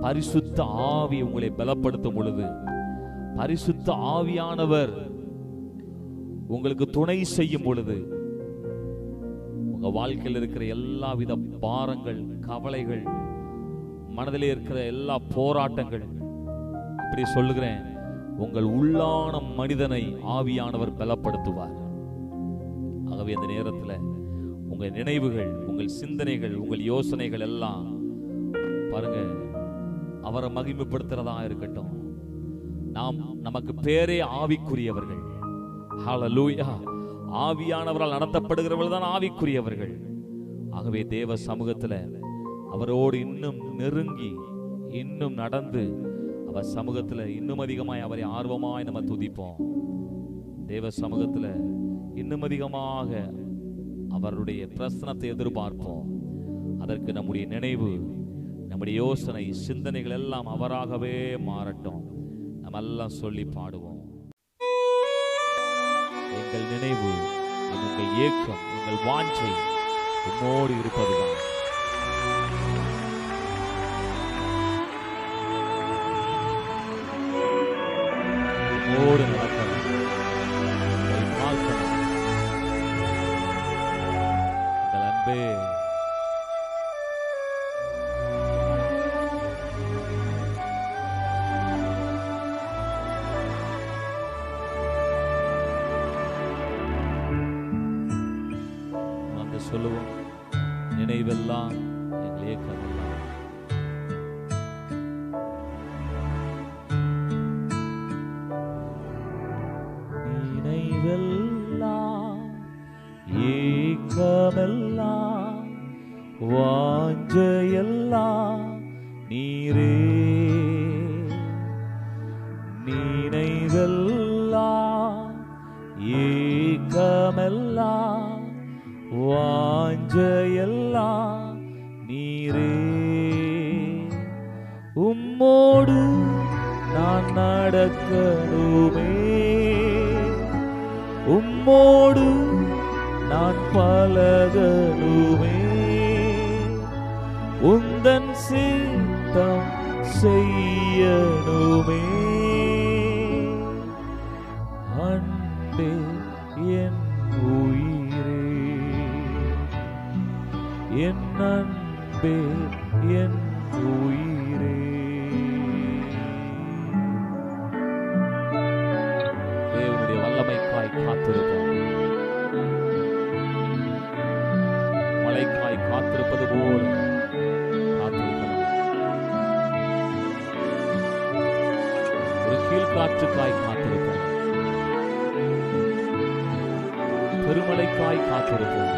பரிசுத்த ஆவி உங்களை பலப்படுத்தும் பொழுது, பரிசுத்த ஆவியானவர் உங்களுக்கு துணை செய்யும் பொழுது, உங்க வாழ்க்கையில் இருக்கிற எல்லா வித பாரங்கள், கவலைகள், மனதிலே இருக்கிற எல்லா போராட்டங்கள், இப்படி சொல்லுகிறேன், உங்கள் உள்ளான மனிதனை ஆவியானவர் பலப்படுத்துவார். ஆகவே இந்த நேரத்தில் உங்கள் நினைவுகள், உங்கள் சிந்தனைகள், உங்கள் யோசனைகள் எல்லாம் பாருங்க, அவரை மகிமைப்படுத்துறதா இருக்கட்டும். நமக்கு பேரே ஆவிக்குரியவர்கள். ஹல்லேலூயா. ஆவியானவரால் நடத்தப்படுகிறவர்கள் தான் ஆவிக்குரியவர்கள். ஆகவே தேவ சமூகத்துல அவரோடு இன்னும் நெருங்கி, இன்னும் நடந்து, அவர் சமூகத்துல இன்னும் அதிகமாய் அவரை ஆர்வமாய் நம்ம துதிப்போம். தேவ சமூகத்துல இன்னும் அதிகமாக அவருடைய பிரசன்னத்தை எதிர்பார்ப்போம். அதற்கு நம்முடைய நினைவு, நம்முடைய யோசனை, சிந்தனைகள் எல்லாம் அவராகவே மாறட்டும். நம்ம எல்லாம் சொல்லி பாடுவோம். எங்கள் நினைவு, எங்கள் ஏக்கம், எங்கள் வாஞ்சை உம்மோடு இருப்பதுதான். உம்மோடு நடக்கணும், பார்க்கணும். எங்கள் அன்பே, சொல்லுவோம். நினைவெல்லாம் எங்கள் ஏக்கமெல்லாம் நினைவெல்லாம் ஏக்கமெல்லாம் வாஞ்சையெல்லாம் நீரே. நினைவெல்லாம் ஏக்கமெல்லாம் வாஞ்சையெல்லாம் நீரே. உம்மோடு நான் நடக்கணுமே, உம்மோடு நான் பழகணுமே, உந்தன் சித்தம் செய்யணுமே. அன்பே என் உயிரே, என் அன்பே என் உயிரே. தேவனுடைய வல்லமைக்காய் காத்திருப்போம். மழைக்காய் காத்திருப்பது போல காத்திருக்கலாம். ஒரு கீழ்காற்றுக்காய் காத்திருப்போம், பெருமழைக்காய் காத்திருப்போம்.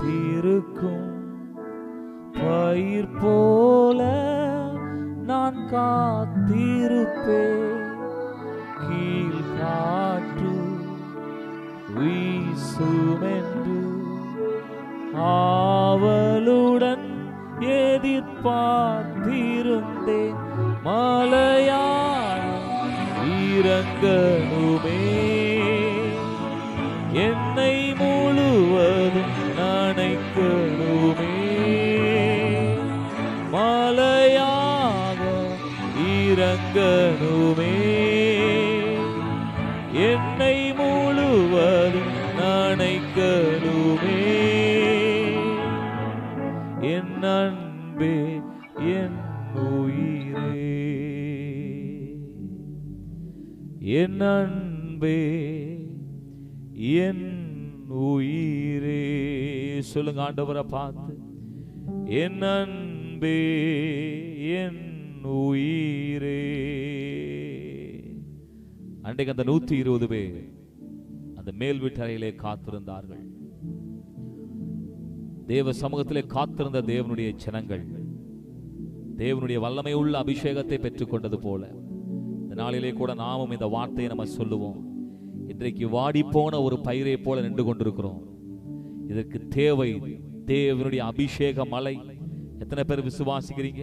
காத்திருக்கும் பயிர் போல நான் காத்திருப்பேன். கீழ் காற்று வீசுமென்று ஆவலுடன் எதிர்பார்த்திருந்தேன். மலையாய் இறங்கணுமே, என்னை முழுவதும் நனைக்கணுமே. மலையாக இறங்கணுமே, என்னை முழுவதும் நனைக்கணுமே. என் அன்பே என் உயிரே, என் அன்பே என் உயிரே. சொல்லுங்க ஆண்டவரை பார்த்து, என் அன்பே என் உயிரே. அன்றைக்கு அந்த 120 பேர் அந்த மேல் வீட்டறையிலே காத்திருந்தார்கள். தேவ சமூகத்திலே காத்திருந்த தேவனுடைய ஜனங்கள் தேவனுடைய வல்லமை உள்ள அபிஷேகத்தை பெற்றுக் கொண்டது போல இந்த நாளிலே கூட நாமும் இந்த வார்த்தையை நம்ம சொல்லுவோம். இன்றைக்கு வாடி போன ஒரு பயிரை போல நின்று கொண்டிருக்கிறோம். இதற்கு தேவை தேவனுடைய அபிஷேக மலை. எத்தனை பேர் விசுவாசிக்கிறீங்க?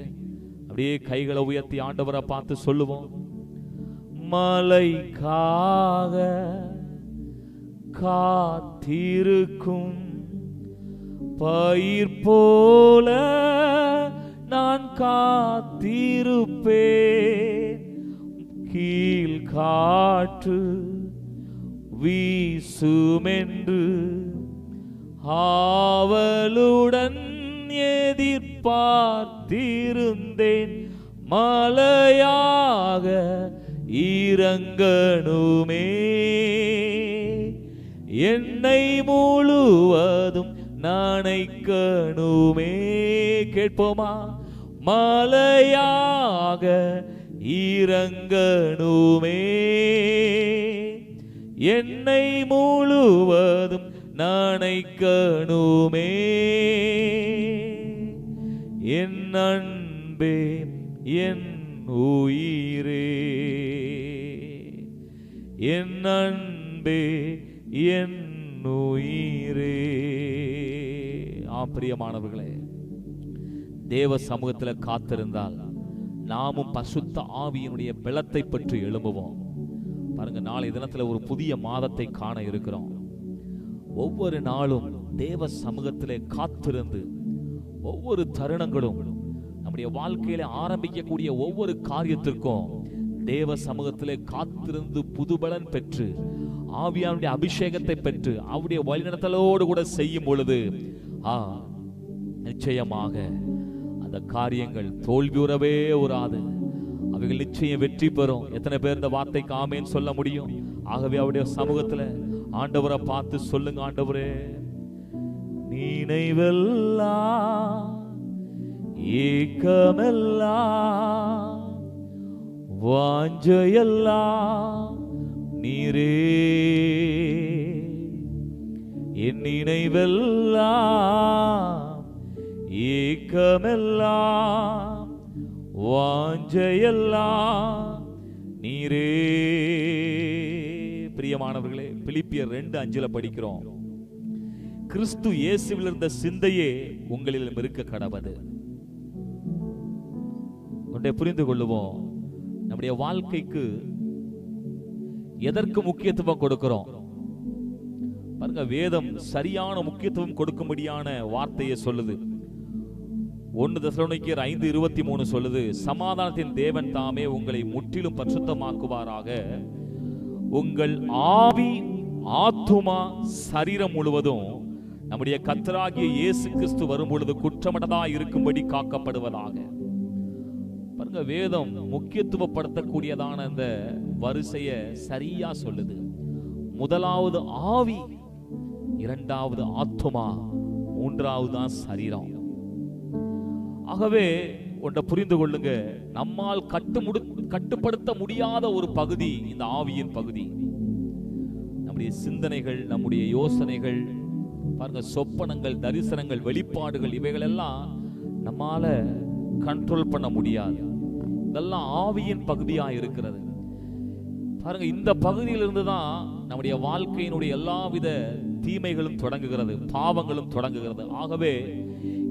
அப்படியே கைகளை உயர்த்தி ஆண்டவரை பார்த்து சொல்லுவோம். மலைக்காக காத்திருக்கும் பயிர் போல நான் காத்திருப்பேன். கீழ் காற்று வீசுமென்று ஆவலுடன் எதிர்பார்த்திருந்தேன். மலையாக இறங்கணுமே, என்னை முழுவதும் நனைக்கணுமே. கேட்போமா? மலையாக இறங்கணுமே, என்னை முழுவதும் நனைக்கணுமே. என் அன்பே என் உயிரே, என் அன்பே என் உயிரே. பிரியமானவர்களே, தேவ சமூகத்தில் காத்திருந்தால் நாமும் பசுத்த ஆவியினுடைய பலத்தை பற்றி எழும்புவோம். பாருங்க, நாளை தினத்துல ஒரு புதிய மாதத்தை காண இருக்கிறோம். ஒவ்வொரு நாளும் தேவ சமூகத்திலே காத்திருந்து ஒவ்வொரு தருணங்களும் நம்முடைய வாழ்க்கையில ஆரம்பிக்கக்கூடிய ஒவ்வொரு காரியத்திற்கும் தேவ சமூகத்திலே காத்திருந்து புதுபலன் பெற்று ஆவியானுடைய அபிஷேகத்தை பெற்று அவருடைய வழிநடத்தலோடு கூட செய்யும் பொழுது நிச்சயமாக அந்த காரியங்கள் தோல்வியுறவே உறாது. அவைகள் நிச்சயம் வெற்றி பெறும். எத்தனை பேர் இந்த வார்த்தைக்கு ஆமேன்னு சொல்ல முடியும்? ஆகவே அவருடைய சமூகத்துல ஆண்டவரை பார்த்து சொல்லுங்க, ஆண்டவரே, நினைவெல்லாம் ஏக்கமெல்லாம் வாஞ்சையெல்லாம் நீரே. என் நினைவெல்லாம் ஏக்கமெல்லாம் வாஞ்சையெல்லாம் நீரே. பிரியமானவர்களே, பிலிப்பியர் 2:5 படிக்கிறோம், கிறிஸ்து இயேசுவில் இருந்த சிந்தையே உங்களிலும் இருக்க கடவது. ஒன்றை புரிந்து கொள்ளுவோம். நம்முடைய வாழ்க்கைக்கு எதற்கு முக்கியத்துவம் கொடுக்கிறோம்? பாருங்க, வேதம் சரியான முக்கியத்துவம் கொடுக்கும்படியான வார்த்தையை சொல்லுது. 1 தெசலோனிக்கேயர் 5:23 சொல்லுது, சமாதானத்தின் தேவன் தாமே உங்களை முற்றிலும் பரிசுத்தமாக்குவாராக. உங்கள் ஆவி, ஆத்துமா, சரீரம் முழுவதும் நம்முடைய கர்த்தராகிய இயேசு கிறிஸ்து வரும் பொழுது குற்றமற்றதா இருக்கும்படி காக்கப்படுவதாக. பாருங்க, வேதம் முக்கியத்துவப்படுத்தக்கூடியதான அந்த வரிசைய சரியா சொல்லுது. முதலாவது ஆவி, இரண்டாவது ஆத்துமா, மூன்றாவது தான் சரீரம். ஆகவே ஒன்றை புரிந்து கொள்ளுங்க, நம்மால் கட்டுப்படுத்த முடியாத ஒரு பகுதி இந்த ஆவியின் பகுதி. நம்முடைய சிந்தனைகள், நம்முடைய யோசனைகள், பாருங்க, சொப்பனங்கள், தரிசனங்கள், வெளிப்பாடுகள் இவைகள் எல்லாம் நம்மால கண்ட்ரோல் பண்ண முடியாது. இதெல்லாம் ஆவியின் பகுதியா இருக்கிறது. பாருங்க, இந்த பகுதியிலிருந்து தான் நம்முடைய வாழ்க்கையினுடைய எல்லாவித தீமைகளும் தொடங்குகிறது, பாவங்களும் தொடங்குகிறது. ஆகவே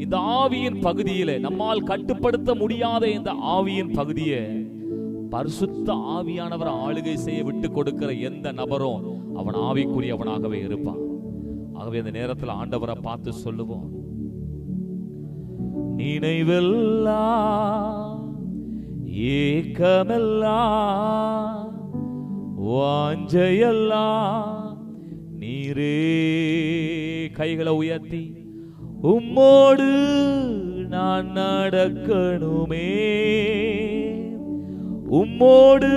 இந்த ஆவியின் பகுதியிலே நம்மால் கட்டுப்படுத்த முடியாத இந்த ஆவியின் பகுதியை பரிசுத்த ஆவியானவர் ஆளுகை செய்ய விட்டு கொடுக்கிற எந்த நபரும் அவன் ஆவிக்குரியவனாகவே இருப்பான். ஆகவே இந்த நேரத்தில் ஆண்டவரை பார்த்து சொல்லுவோம், நினைவெல்லாம் ஏக்கமெல்லாம் வாஞ்சையெல்லாம் நீரே. கைகளை உயர்த்தி, உம்மோடு நான் நடக்கணுமே, உம்மோடு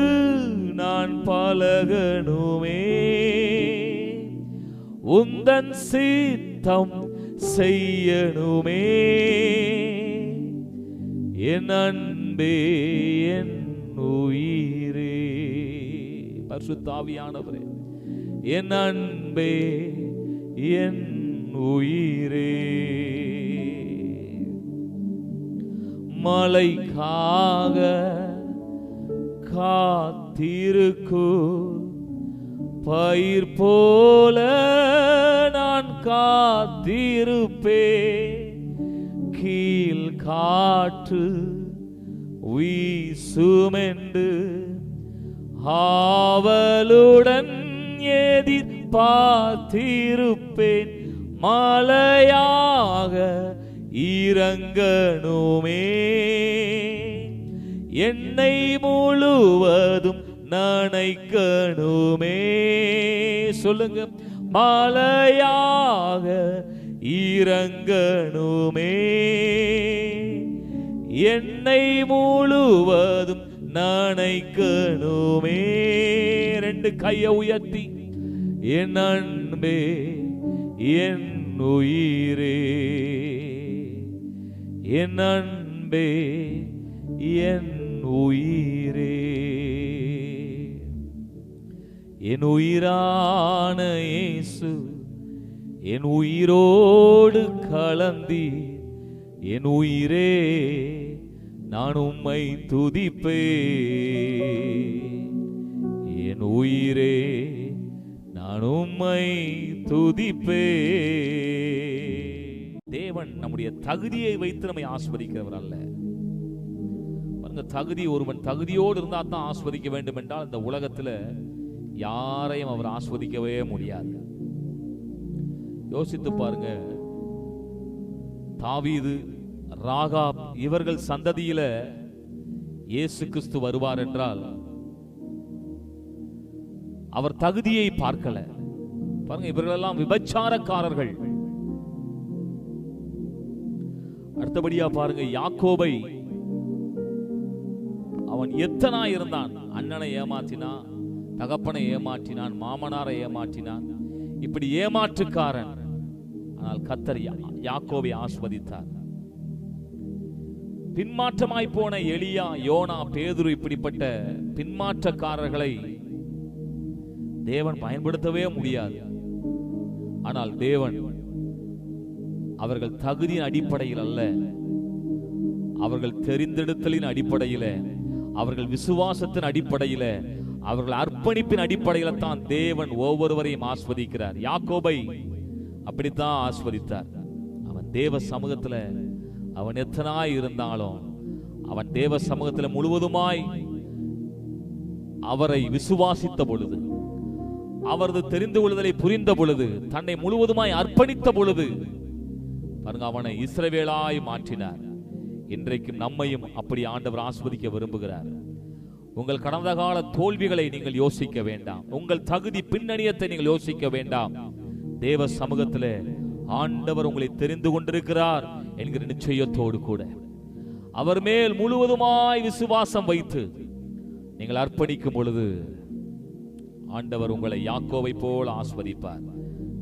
நான் பழகணுமே, உந்தன் சித்தம் செய்யணுமே, என் அன்பே என் உயிரே. பரிசுத்த ஆவியானவரே, என் அன்பே என் உயிரே. மலைக்காக காத்திருக்கு பயிர் போல நான் காத்திருப்பேன். கீழ் காற்று வீசுமென்று ஆவலுடன் எதிர்பார்த்திருப்பேன். மலையாக இறங்கணுமே, என்னை முழுவதும் நனைக்கணுமே. சொல்லுங்க, மலையாக இறங்கணுமே, என்னை முழுவதும் நனைக்கணுமே. ரெண்டு கையை உயர்த்தி, என் அன்பே என் உயிரே, என் அன்பே என் உயிரே. என் உயிரான இயேசு, என் உயிரோடு கலந்தி, என் உயிரே நான் உம்மை துதிப்பேன். என் உயிரே நான் உம்மை துதிப்பேன். தேவன் நம்முடைய தகுதியை வைத்து நம்மை ஆஸ்வதிக்கிறவர் அல்ல. தகுதி, ஒருவன் தகுதியோடு இருந்தா தான் ஆஸ்வதிக்க வேண்டும் என்றால் இந்த உலகத்தில் யாரையும் அவர் ஆஸ்வதிக்கவே முடியாது. யோசித்து பாருங்க, தாவீது, ராகாப் இவர்கள் சந்ததியில இயேசு கிறிஸ்து வருவார் என்றால் அவர் தகுதியை பார்க்கல. பாருங்க, இவர்கள் எல்லாம் விபச்சாரக்காரர்கள். அடுத்தபடியா பாருங்க, யாக்கோபை அவன் எத்தனா இருந்தான். அண்ணனை ஏமாற்றினான், தகப்பனை ஏமாற்றினான், மாமனாரை ஏமாற்றினான், இப்படி ஏமாற்றுக்காரன். ஆனால் கர்த்தர் யாக்கோபை ஆஸ்வதித்தார். பின்மாற்றமாய் போன எலியா, யோனா, பேதுரு இப்படிப்பட்ட பின்மாற்றக்காரர்களை தேவன் பயன்படுத்தவே முடியாது. ஆனால் தேவன் அவர்கள் தகுதியின் அடிப்படையில் அல்ல, அவர்கள் தெரிந்தெடுத்தலின் அடிப்படையில், அவர்கள் விசுவாசத்தின் அடிப்படையில், அவர்கள் அர்ப்பணிப்பின் அடிப்படையில் தான் தேவன் ஒவ்வொருவரையும் ஆஸ்வதிக்கிறார். யாக்கோபை அப்படித்தான் ஆஸ்வதித்தார். அவன் தேவ சமூகத்துல அவன் எத்தனாய் இருந்தாலும் அவன் தேவ சமூகத்தில் முழுவதுமாய் அவரை விசுவாசித்த பொழுது, அவரது தெரிந்து கொள்ளுதலை புரிந்த பொழுது, தன்னை முழுவதுமாய் அர்ப்பணித்த பொழுது பாருங்க, அவனை இஸ்ரவேலாய் மாற்றினார். இன்றைக்கும் நம்மையும் அப்படி ஆண்டவர் ஆஸ்வதிக்க விரும்புகிறார். உங்கள் கடந்த கால தோல்விகளை நீங்கள் யோசிக்க வேண்டாம், உங்கள் தகுதி பின்னணியத்தை நீங்கள் யோசிக்க வேண்டாம். தேவ சமூகத்திலே ஆண்டவர் உங்களை தெரிந்து கொண்டிருக்கிறார் என்கிற நிச்சயத்தோடு கூட அவர் மேல் முழுவதுமாய் விசுவாசம் வைத்து நீங்கள் அர்ப்பணிக்கும் பொழுது ஆண்டவர் உங்களை யாக்கோவை போல ஆஸ்வதிப்பார்.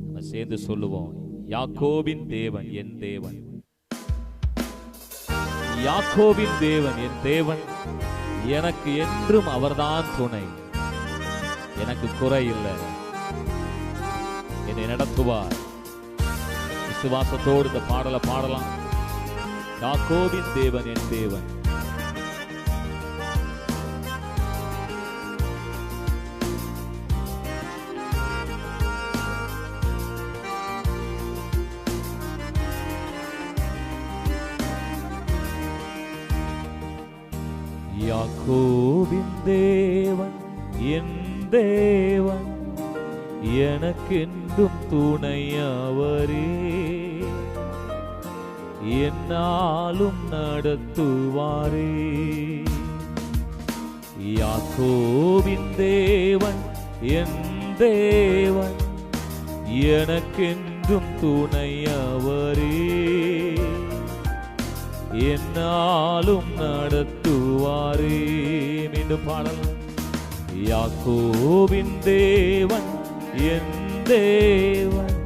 நம்ம சேர்ந்து சொல்லுவோம், யாக்கோபின் தேவன் என் தேவன், யாக்கோபின் தேவன் என் தேவன், எனக்கு என்றும் அவர்தான் துணை, எனக்கு குறை இல்லை, என்னை நடத்துவார், விசுவாசத்தோடு இந்த பாடலை பாடலாம். யாக்கோபின் தேவன் என் தேவன். யாக்கோபின் தேவன் என் தேவன், எனக்கென்றும் துணையவரே, என்னாலும் நடத்துவாரே. யாக்கோபின் தேவன் என் தேவன், எனக்கென்றும் துணையவரே, என்னாலும் நடத்துவாரே. மீண்டும் பாடலாம். யாக்கோபின் தேவன் என் தேவன்,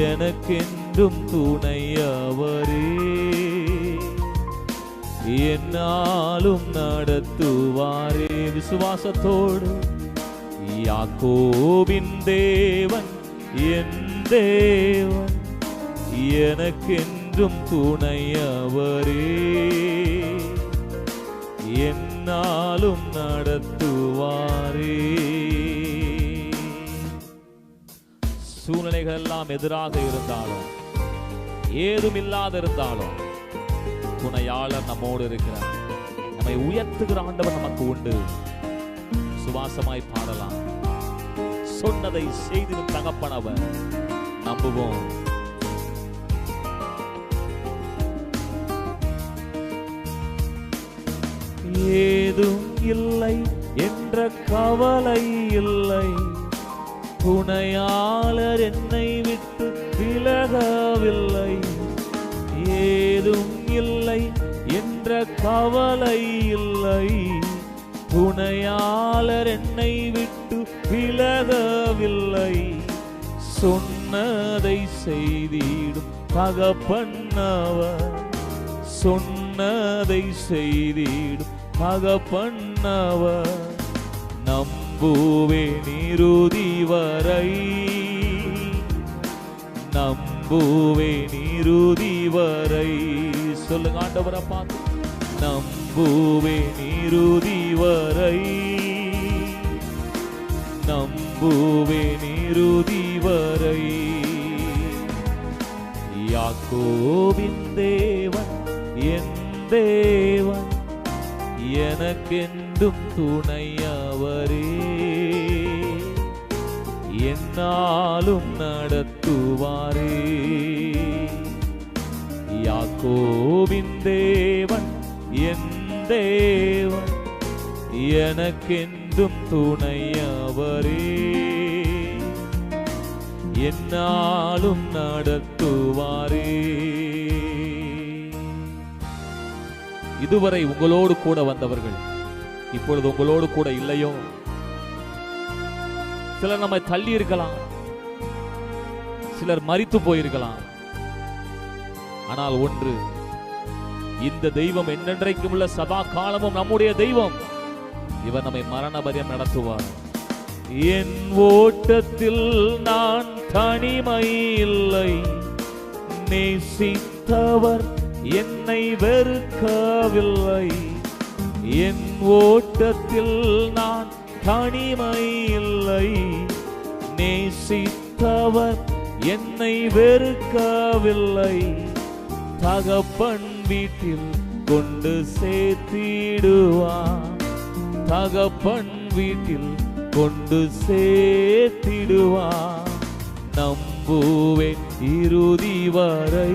எனக்கென்றும் துணையவரே, என்னாலும் நடத்துவாரே. விசுவாசத்தோடு யாக்கோபின் தேவன் என் தேவன், எனக்கென்றும் துணையவரே, என்னாலும் நடத்துவாரே. சூழ்நிலைகள் எல்லாம் எதிராக இருந்தாலும், ஏதும் இல்லாத இருந்தாலும், துணையாளர் நம்மோடு இருக்கிறார். நம்மை உயர்த்துகிற ஆண்டவர் நமக்கு உண்டு. சுவாசமாய் பாடலாம். சொன்னதை செய்திடும் தகப்பனவர், நம்புவோம். ஏதும் இல்லை என்ற கவலை இல்லை, துணையாளர் என்னை விட்டு விலகவில்லை. ஏதும் இல்லை என்ற கவலை இல்லை, துணையாளர் என்னை விட்டு விலகவில்லை. சொன்னதை செய்திடும் தகப்பனவர், சொன்னதை செய்திடும் தகப்பனவர், நம்புவேன் இறுதி வரை, நம்புவேன் இறுதி வரை. சொல்லுங்க ஆண்டவரை பார்த்து. நம்புவேன் இறுதி வரை, நம்புவேன் இறுதி வரை. யாக்கோபின் தேவன் என் தேவன், எனக்கென்றும் துணையவரே, என்னாலும் நடத்துவாரே. யாக்கோபின் தேவன் என் தேவன், எனக்கென்றும் துணையவரே, என்னாலும் நடத்துவாரே. இதுவரை உங்களோடு கூட வந்தவர்கள் இப்பொழுது உங்களோடு கூட இல்லையோ? சிலர் நம்மை தள்ளி இருக்கலாம், சிலர் மரித்து போயிருக்கலாம். ஆனால் ஒன்று, இந்த தெய்வம் என்னென்றைக்கும் உள்ள சதா காலமும் நம்முடைய தெய்வம். இவர் நம்மை மரண பரியம் நடத்துவார். என் ஓட்டத்தில் நான் தனிமை இல்லை, நேசித்தவர் என்னை வெறுக்கவில்லை. என் ஓட்டத்தில் நான் தனிமை இல்லை, நேசித்தவர் என்னை வெறுக்கவில்லை. தகப்பன் வீட்டில் கொண்டு சேர்த்திடுவார், தகப்பன் வீட்டில் கொண்டு சேர்த்திடுவார். நம்புவேன் இறுதி வரை,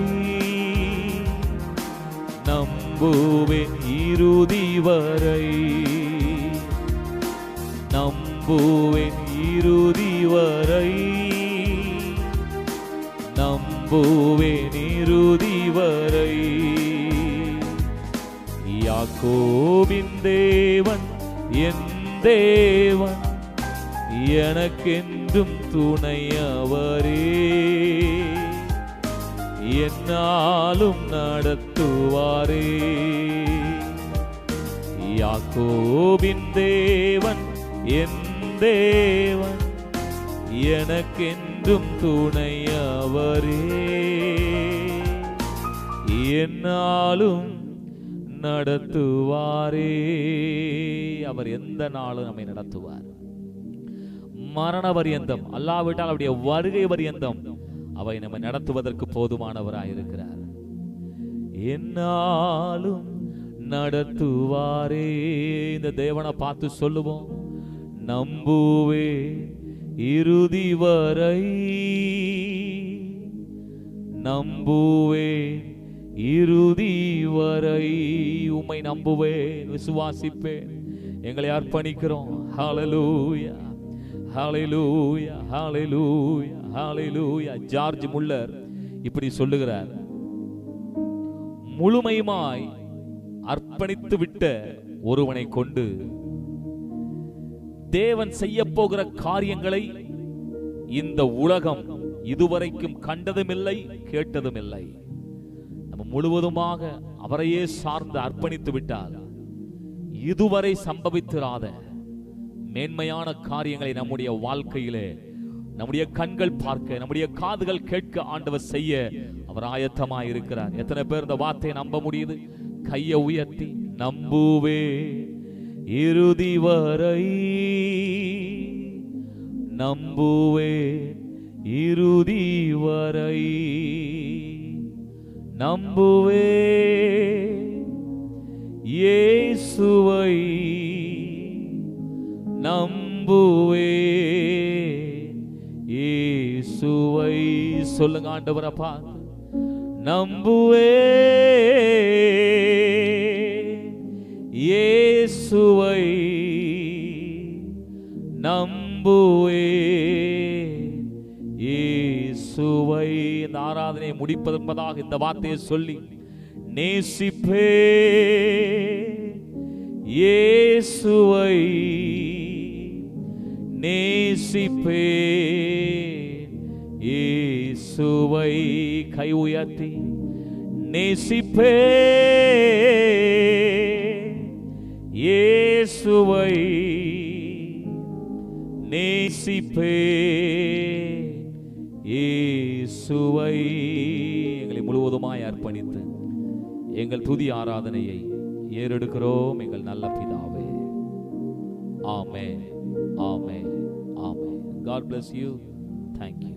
நம்புவேன் இறுதி வரை, நம்புவேன் இறுதி வரை, நம்புவேன் இறுதி வரை. யாக்கோபின் தேவன் என் தேவன், எனக்கென்றும் துணையவரே, என்னாலும் நடத்துவாரே. யாக்கோபின் தேவன் என் தேவன், எனக்கென்றும் துணையவரே, என்னாலும் நடத்துவாரே. அவர் எந்த நாளும் நம்மை நடத்துவார். மரண பரியந்தம் அல்லாவிட்டால் அவருடைய வருகை பரியந்தம் அவை நம்மை நடத்துவதற்கு போதுமானவராயிருக்கிறார். என்னாலும் நடத்துவாரே. இந்த தேவனை பார்த்து சொல்லுவோம், நம்புவே இறுதி வரை, நம்புவே இறுதி வரை. உம்மை நம்புவேன், விசுவாசிப்பேன், எங்களை அர்ப்பணிக்கிறோம். ஹல்லேலூயா, ஹல்லேலூயா, ஹல்லேலூயா, ஹல்லேலூயா. ஜார்ஜ் முல்லர் இப்படி சொல்லுகிறார், முழுமையுமாய் அர்ப்பணித்து விட்ட ஒருவனை கொண்டு தேவன் செய்ய போகிற காரியங்களை இந்த உலகம் இதுவரைக்கும் கண்டதுமில்லை, கேட்டதுமில்லை. நம்ம முழுவதுமாக அவரையே சார்ந்து அர்ப்பணித்து விட்டால் இதுவரை சம்பவித்திராத மேன்மையான காரியங்களை நம்முடைய வாழ்க்கையிலே நம்முடைய கண்கள் பார்க்க, நம்முடைய காதுகள் கேட்க ஆண்டவர் செய்ய அவர் ஆயத்தமாய் இருக்கிறார். எத்தனை பேர் இந்த வார்த்தையை நம்ப முடியுது? கையை உயர்த்தி, நம்புவே இறுதி வரை, நம்புவே இறுதி வரை, நம்புவே இயேசுவை, நம்புவே இயேசுவை. சொல்லுங்க ஆண்டவரை பார்த்து, நம்புவே இயேசுவை, நம்புவே இயேசுவை. இந்த ஆராதனையை முடிப்பதற்காக இந்த வார்த்தையை சொல்லி, நேசிப்பே இயேசுவை, நேசிப்பே இயேசுவை. கை உயர்த்தி, நேசிப்பே இயேசுவை, நேசிப்பே இயேசுவை. எங்களை முழுவதுமாய் அர்ப்பணித்து எங்கள் துதி ஆராதனையை ஏறெடுக்கிறோம் எங்கள் நல்ல பிதாவே. ஆமென், ஆமென், ஆமென். God bless you. Thank you.